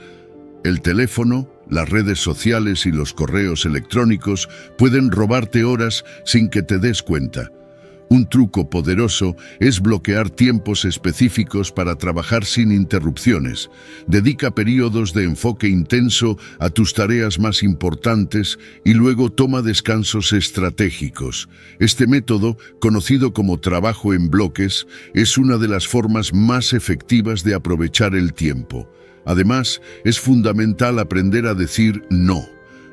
El teléfono, las redes sociales y los correos electrónicos pueden robarte horas sin que te des cuenta. Un truco poderoso es bloquear tiempos específicos para trabajar sin interrupciones. Dedica periodos de enfoque intenso a tus tareas más importantes y luego toma descansos estratégicos. Este método, conocido como trabajo en bloques, es una de las formas más efectivas de aprovechar el tiempo. Además, es fundamental aprender a decir no.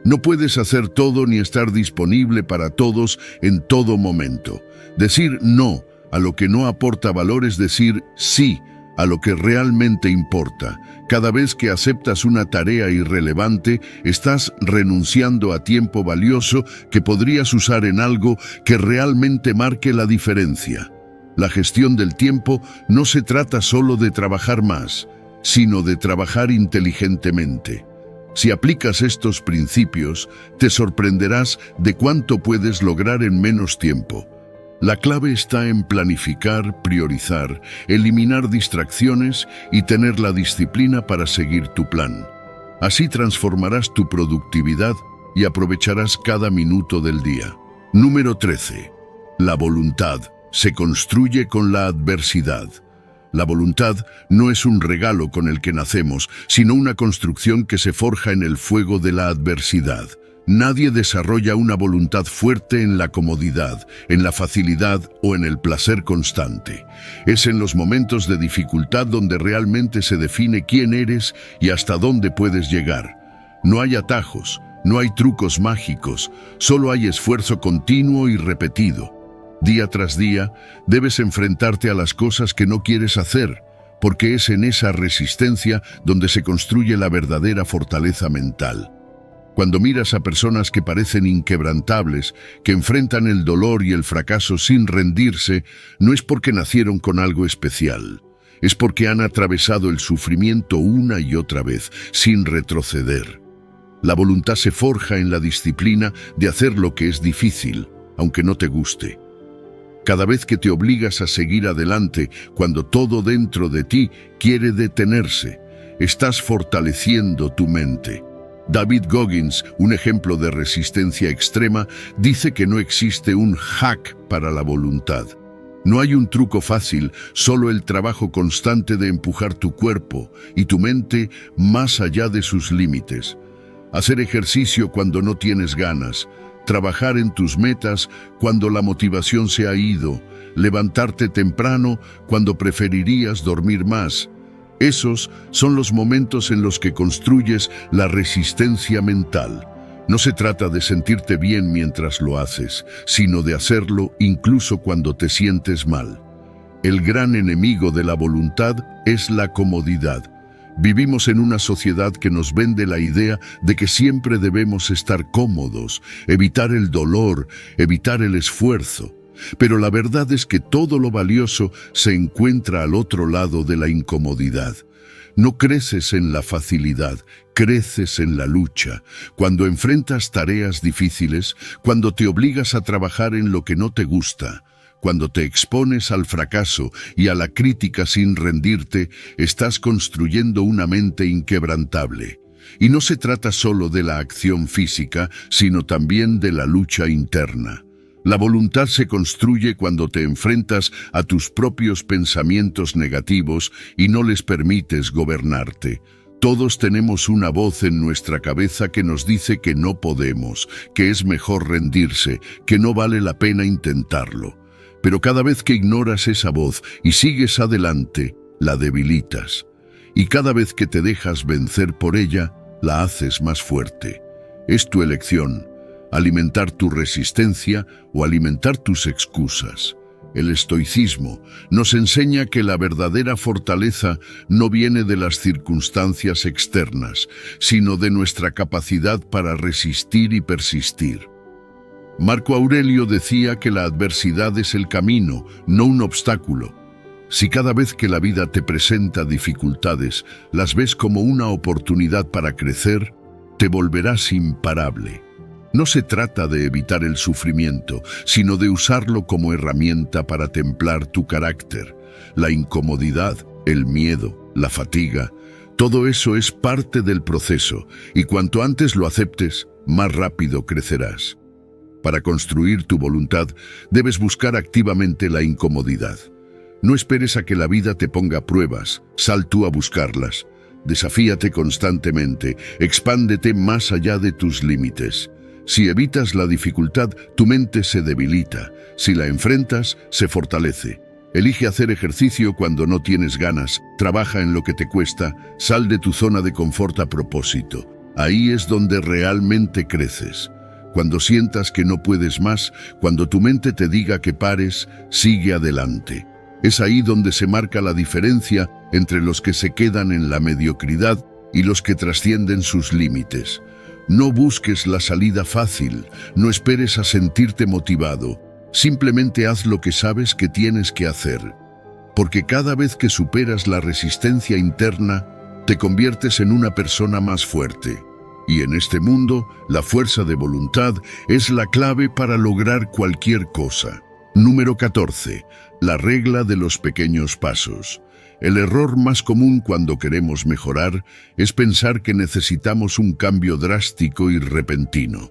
No puedes hacer todo ni estar disponible para todos en todo momento. Decir no a lo que no aporta valor es decir sí a lo que realmente importa. Cada vez que aceptas una tarea irrelevante, estás renunciando a tiempo valioso que podrías usar en algo que realmente marque la diferencia. La gestión del tiempo no se trata solo de trabajar más, sino de trabajar inteligentemente. Si aplicas estos principios, te sorprenderás de cuánto puedes lograr en menos tiempo. La clave está en planificar, priorizar, eliminar distracciones y tener la disciplina para seguir tu plan. Así transformarás tu productividad y aprovecharás cada minuto del día. Número 13. La voluntad se construye con la adversidad. La voluntad no es un regalo con el que nacemos, sino una construcción que se forja en el fuego de la adversidad. Nadie desarrolla una voluntad fuerte en la comodidad, en la facilidad o en el placer constante. Es en los momentos de dificultad donde realmente se define quién eres y hasta dónde puedes llegar. No hay atajos, no hay trucos mágicos, solo hay esfuerzo continuo y repetido. Día tras día, debes enfrentarte a las cosas que no quieres hacer, porque es en esa resistencia donde se construye la verdadera fortaleza mental. Cuando miras a personas que parecen inquebrantables, que enfrentan el dolor y el fracaso sin rendirse, no es porque nacieron con algo especial. Es porque han atravesado el sufrimiento una y otra vez, sin retroceder. La voluntad se forja en la disciplina de hacer lo que es difícil, aunque no te guste. Cada vez que te obligas a seguir adelante, cuando todo dentro de ti quiere detenerse, estás fortaleciendo tu mente. David Goggins, un ejemplo de resistencia extrema, dice que no existe un hack para la voluntad. No hay un truco fácil, solo el trabajo constante de empujar tu cuerpo y tu mente más allá de sus límites. Hacer ejercicio cuando no tienes ganas, trabajar en tus metas cuando la motivación se ha ido, levantarte temprano cuando preferirías dormir más. Esos son los momentos en los que construyes la resistencia mental. No se trata de sentirte bien mientras lo haces, sino de hacerlo incluso cuando te sientes mal. El gran enemigo de la voluntad es la comodidad. Vivimos en una sociedad que nos vende la idea de que siempre debemos estar cómodos, evitar el dolor, evitar el esfuerzo. Pero la verdad es que todo lo valioso se encuentra al otro lado de la incomodidad. No creces en la facilidad, creces en la lucha. Cuando enfrentas tareas difíciles, cuando te obligas a trabajar en lo que no te gusta, cuando te expones al fracaso y a la crítica sin rendirte, estás construyendo una mente inquebrantable. Y no se trata solo de la acción física, sino también de la lucha interna. La voluntad se construye cuando te enfrentas a tus propios pensamientos negativos y no les permites gobernarte. Todos tenemos una voz en nuestra cabeza que nos dice que no podemos, que es mejor rendirse, que no vale la pena intentarlo. Pero cada vez que ignoras esa voz y sigues adelante, la debilitas. Y cada vez que te dejas vencer por ella, la haces más fuerte. Es tu elección. Alimentar tu resistencia o alimentar tus excusas. El estoicismo nos enseña que la verdadera fortaleza no viene de las circunstancias externas, sino de nuestra capacidad para resistir y persistir. Marco Aurelio decía que la adversidad es el camino, no un obstáculo. Si cada vez que la vida te presenta dificultades, las ves como una oportunidad para crecer, te volverás imparable. No se trata de evitar el sufrimiento, sino de usarlo como herramienta para templar tu carácter. La incomodidad, el miedo, la fatiga, todo eso es parte del proceso, y cuanto antes lo aceptes, más rápido crecerás. Para construir tu voluntad, debes buscar activamente la incomodidad. No esperes a que la vida te ponga pruebas, sal tú a buscarlas. Desafíate constantemente, expándete más allá de tus límites. Si evitas la dificultad, tu mente se debilita. Si la enfrentas, se fortalece. Elige hacer ejercicio cuando no tienes ganas, trabaja en lo que te cuesta, sal de tu zona de confort a propósito. Ahí es donde realmente creces. Cuando sientas que no puedes más, cuando tu mente te diga que pares, sigue adelante. Es ahí donde se marca la diferencia entre los que se quedan en la mediocridad y los que trascienden sus límites. No busques la salida fácil, no esperes a sentirte motivado. Simplemente haz lo que sabes que tienes que hacer. Porque cada vez que superas la resistencia interna, te conviertes en una persona más fuerte. Y en este mundo, la fuerza de voluntad es la clave para lograr cualquier cosa. Número 14. La regla de los pequeños pasos. El error más común cuando queremos mejorar es pensar que necesitamos un cambio drástico y repentino.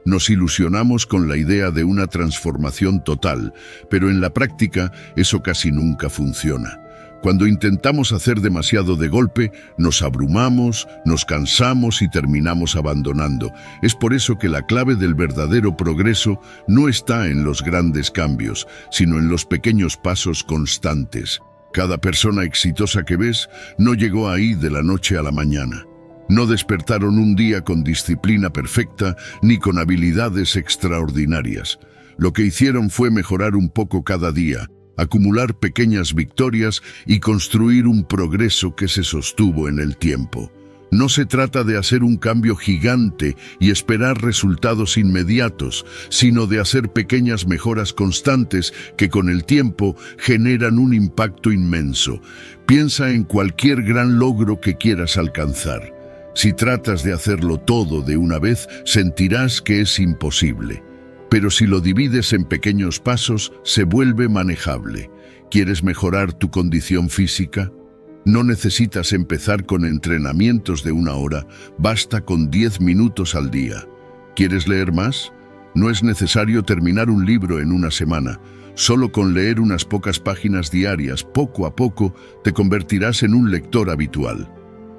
Nos ilusionamos con la idea de una transformación total, pero en la práctica eso casi nunca funciona. Cuando intentamos hacer demasiado de golpe, nos abrumamos, nos cansamos y terminamos abandonando. Es por eso que la clave del verdadero progreso no está en los grandes cambios, sino en los pequeños pasos constantes. Cada persona exitosa que ves no llegó ahí de la noche a la mañana. No despertaron un día con disciplina perfecta ni con habilidades extraordinarias. Lo que hicieron fue mejorar un poco cada día, acumular pequeñas victorias y construir un progreso que se sostuvo en el tiempo. No se trata de hacer un cambio gigante y esperar resultados inmediatos, sino de hacer pequeñas mejoras constantes que con el tiempo generan un impacto inmenso. Piensa en cualquier gran logro que quieras alcanzar. Si tratas de hacerlo todo de una vez, sentirás que es imposible. Pero si lo divides en pequeños pasos, se vuelve manejable. ¿Quieres mejorar tu condición física? No necesitas empezar con entrenamientos de 1 hora, basta con 10 minutos al día. ¿Quieres leer más? No es necesario terminar un libro en una semana. Solo con leer unas pocas páginas diarias, poco a poco, te convertirás en un lector habitual.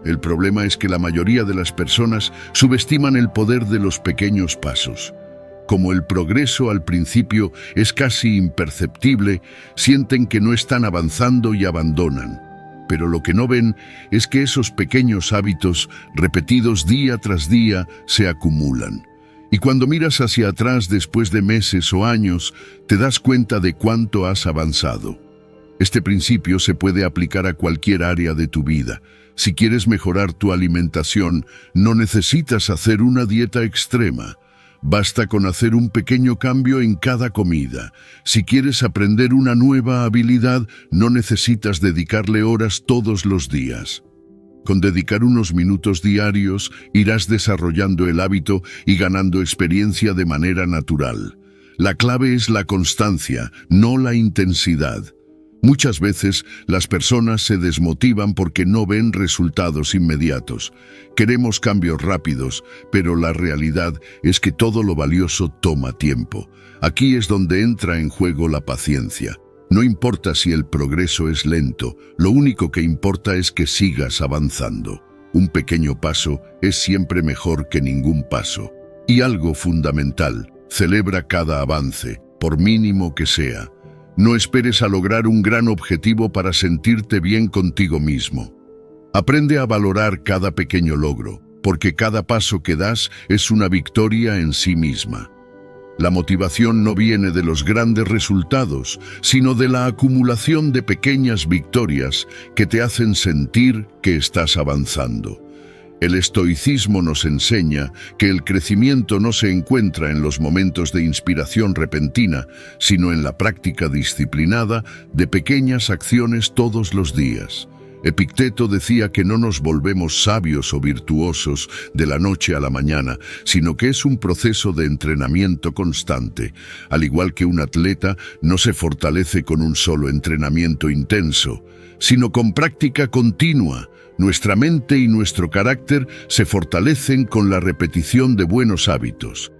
El problema es que la mayoría de las personas subestiman el poder de los pequeños pasos. Como el progreso al principio es casi imperceptible, sienten que no están avanzando y abandonan. Pero lo que no ven es que esos pequeños hábitos, repetidos día tras día, se acumulan. Y cuando miras hacia atrás después de meses o años, te das cuenta de cuánto has avanzado. Este principio se puede aplicar a cualquier área de tu vida. Si quieres mejorar tu alimentación, no necesitas hacer una dieta extrema. Basta con hacer un pequeño cambio en cada comida. Si quieres aprender una nueva habilidad, no necesitas dedicarle horas todos los días. Con dedicar unos minutos diarios, irás desarrollando el hábito y ganando experiencia de manera natural. La clave es la constancia, no la intensidad. Muchas veces las personas se desmotivan porque no ven resultados inmediatos. Queremos cambios rápidos, pero la realidad es que todo lo valioso toma tiempo. Aquí es donde entra en juego la paciencia. No importa si el progreso es lento, lo único que importa es que sigas avanzando. Un pequeño paso es siempre mejor que ningún paso. Y algo fundamental, celebra cada avance, por mínimo que sea. No esperes a lograr un gran objetivo para sentirte bien contigo mismo. Aprende a valorar cada pequeño logro, porque cada paso que das es una victoria en sí misma. La motivación no viene de los grandes resultados, sino de la acumulación de pequeñas victorias que te hacen sentir que estás avanzando. El estoicismo nos enseña que el crecimiento no se encuentra en los momentos de inspiración repentina, sino en la práctica disciplinada de pequeñas acciones todos los días. Epicteto decía que no nos volvemos sabios o virtuosos de la noche a la mañana, sino que es un proceso de entrenamiento constante. Al igual que un atleta no se fortalece con un solo entrenamiento intenso, sino con práctica continua. Nuestra mente y nuestro carácter se fortalecen con la repetición de buenos hábitos.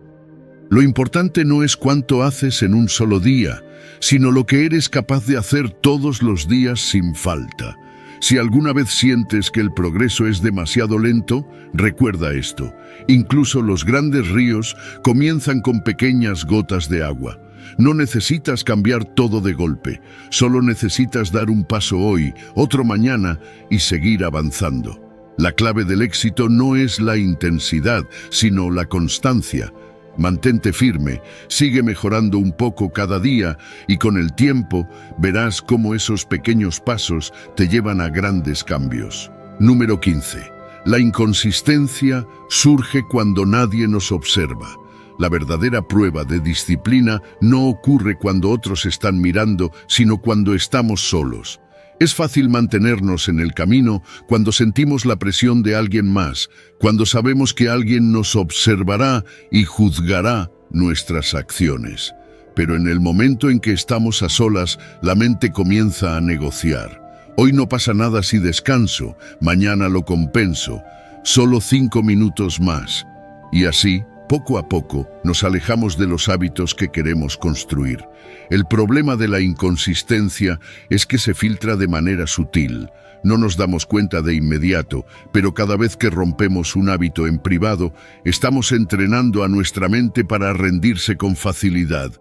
Lo importante no es cuánto haces en un solo día, sino lo que eres capaz de hacer todos los días sin falta. Si alguna vez sientes que el progreso es demasiado lento, recuerda esto. Incluso los grandes ríos comienzan con pequeñas gotas de agua. No necesitas cambiar todo de golpe, solo necesitas dar un paso hoy, otro mañana y seguir avanzando. La clave del éxito no es la intensidad, sino la constancia. Mantente firme, sigue mejorando un poco cada día y con el tiempo verás cómo esos pequeños pasos te llevan a grandes cambios. Número 15. La inconsistencia surge cuando nadie nos observa. La verdadera prueba de disciplina no ocurre cuando otros están mirando, sino cuando estamos solos. Es fácil mantenernos en el camino cuando sentimos la presión de alguien más, cuando sabemos que alguien nos observará y juzgará nuestras acciones. Pero en el momento en que estamos a solas, la mente comienza a negociar. Hoy no pasa nada si descanso, mañana lo compenso, solo 5 minutos más. Y así, poco a poco, nos alejamos de los hábitos que queremos construir. El problema de la inconsistencia es que se filtra de manera sutil. No nos damos cuenta de inmediato, pero cada vez que rompemos un hábito en privado, estamos entrenando a nuestra mente para rendirse con facilidad.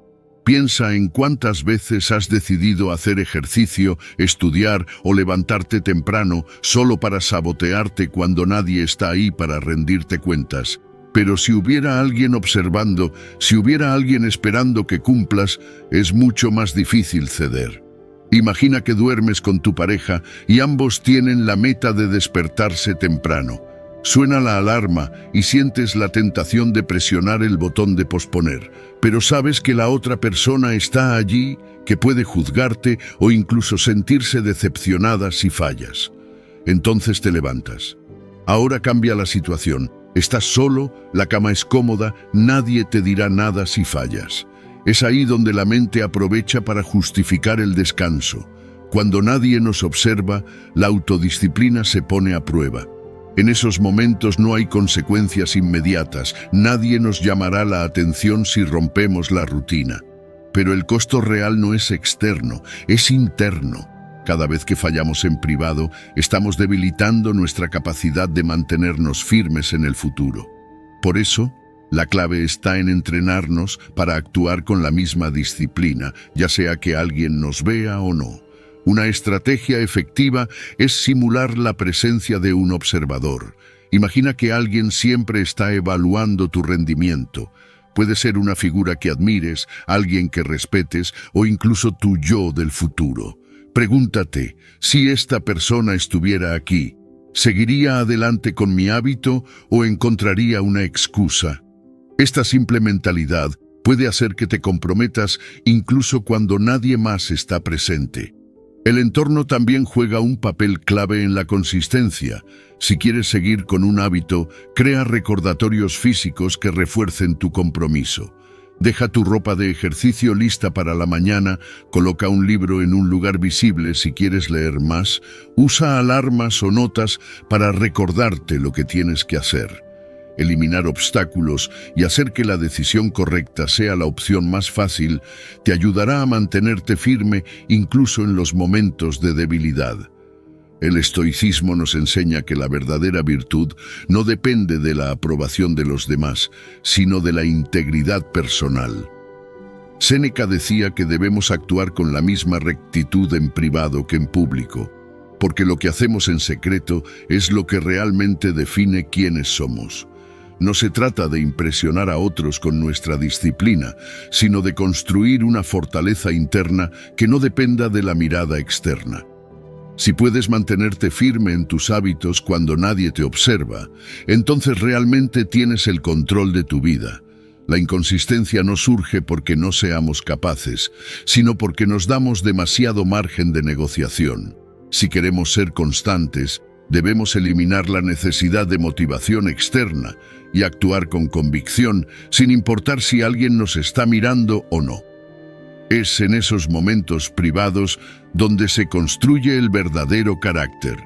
Piensa en cuántas veces has decidido hacer ejercicio, estudiar o levantarte temprano solo para sabotearte cuando nadie está ahí para rendirte cuentas. Pero si hubiera alguien observando, si hubiera alguien esperando que cumplas, es mucho más difícil ceder. Imagina que duermes con tu pareja y ambos tienen la meta de despertarse temprano. Suena la alarma y sientes la tentación de presionar el botón de posponer, pero sabes que la otra persona está allí, que puede juzgarte o incluso sentirse decepcionada si fallas. Entonces te levantas. Ahora cambia la situación. Estás solo, la cama es cómoda, nadie te dirá nada si fallas. Es ahí donde la mente aprovecha para justificar el descanso. Cuando nadie nos observa, la autodisciplina se pone a prueba. En esos momentos no hay consecuencias inmediatas, nadie nos llamará la atención si rompemos la rutina. Pero el costo real no es externo, es interno. Cada vez que fallamos en privado, estamos debilitando nuestra capacidad de mantenernos firmes en el futuro. Por eso, la clave está en entrenarnos para actuar con la misma disciplina, ya sea que alguien nos vea o no. Una estrategia efectiva es simular la presencia de un observador. Imagina que alguien siempre está evaluando tu rendimiento. Puede ser una figura que admires, alguien que respetes o incluso tu yo del futuro. Pregúntate, si esta persona estuviera aquí, ¿seguiría adelante con mi hábito o encontraría una excusa? Esta simple mentalidad puede hacer que te comprometas incluso cuando nadie más está presente. El entorno también juega un papel clave en la consistencia. Si quieres seguir con un hábito, crea recordatorios físicos que refuercen tu compromiso. Deja tu ropa de ejercicio lista para la mañana, coloca un libro en un lugar visible si quieres leer más, usa alarmas o notas para recordarte lo que tienes que hacer. Eliminar obstáculos y hacer que la decisión correcta sea la opción más fácil te ayudará a mantenerte firme incluso en los momentos de debilidad. El estoicismo nos enseña que la verdadera virtud no depende de la aprobación de los demás, sino de la integridad personal. Séneca decía que debemos actuar con la misma rectitud en privado que en público, porque lo que hacemos en secreto es lo que realmente define quiénes somos. No se trata de impresionar a otros con nuestra disciplina, sino de construir una fortaleza interna que no dependa de la mirada externa. Si puedes mantenerte firme en tus hábitos cuando nadie te observa, entonces realmente tienes el control de tu vida. La inconsistencia no surge porque no seamos capaces, sino porque nos damos demasiado margen de negociación. Si queremos ser constantes, debemos eliminar la necesidad de motivación externa y actuar con convicción, sin importar si alguien nos está mirando o no. Es en esos momentos privados donde se construye el verdadero carácter,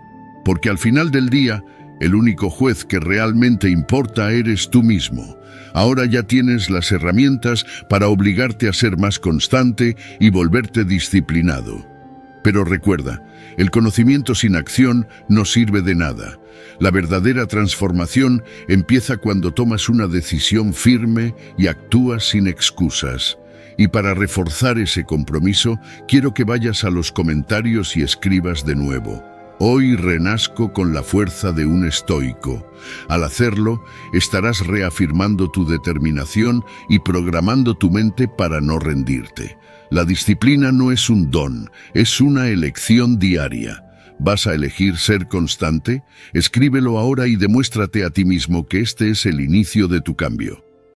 porque al final del día, el único juez que realmente importa eres tú mismo. Ahora ya tienes las herramientas para obligarte a ser más constante y volverte disciplinado. Pero recuerda, el conocimiento sin acción no sirve de nada. La verdadera transformación empieza cuando tomas una decisión firme y actúas sin excusas. Y para reforzar ese compromiso, quiero que vayas a los comentarios y escribas de nuevo. Hoy renazco con la fuerza de un estoico. Al hacerlo, estarás reafirmando tu determinación y programando tu mente para no rendirte. La disciplina no es un don, es una elección diaria. ¿Vas a elegir ser constante? Escríbelo ahora y demuéstrate a ti mismo que este es el inicio de tu cambio.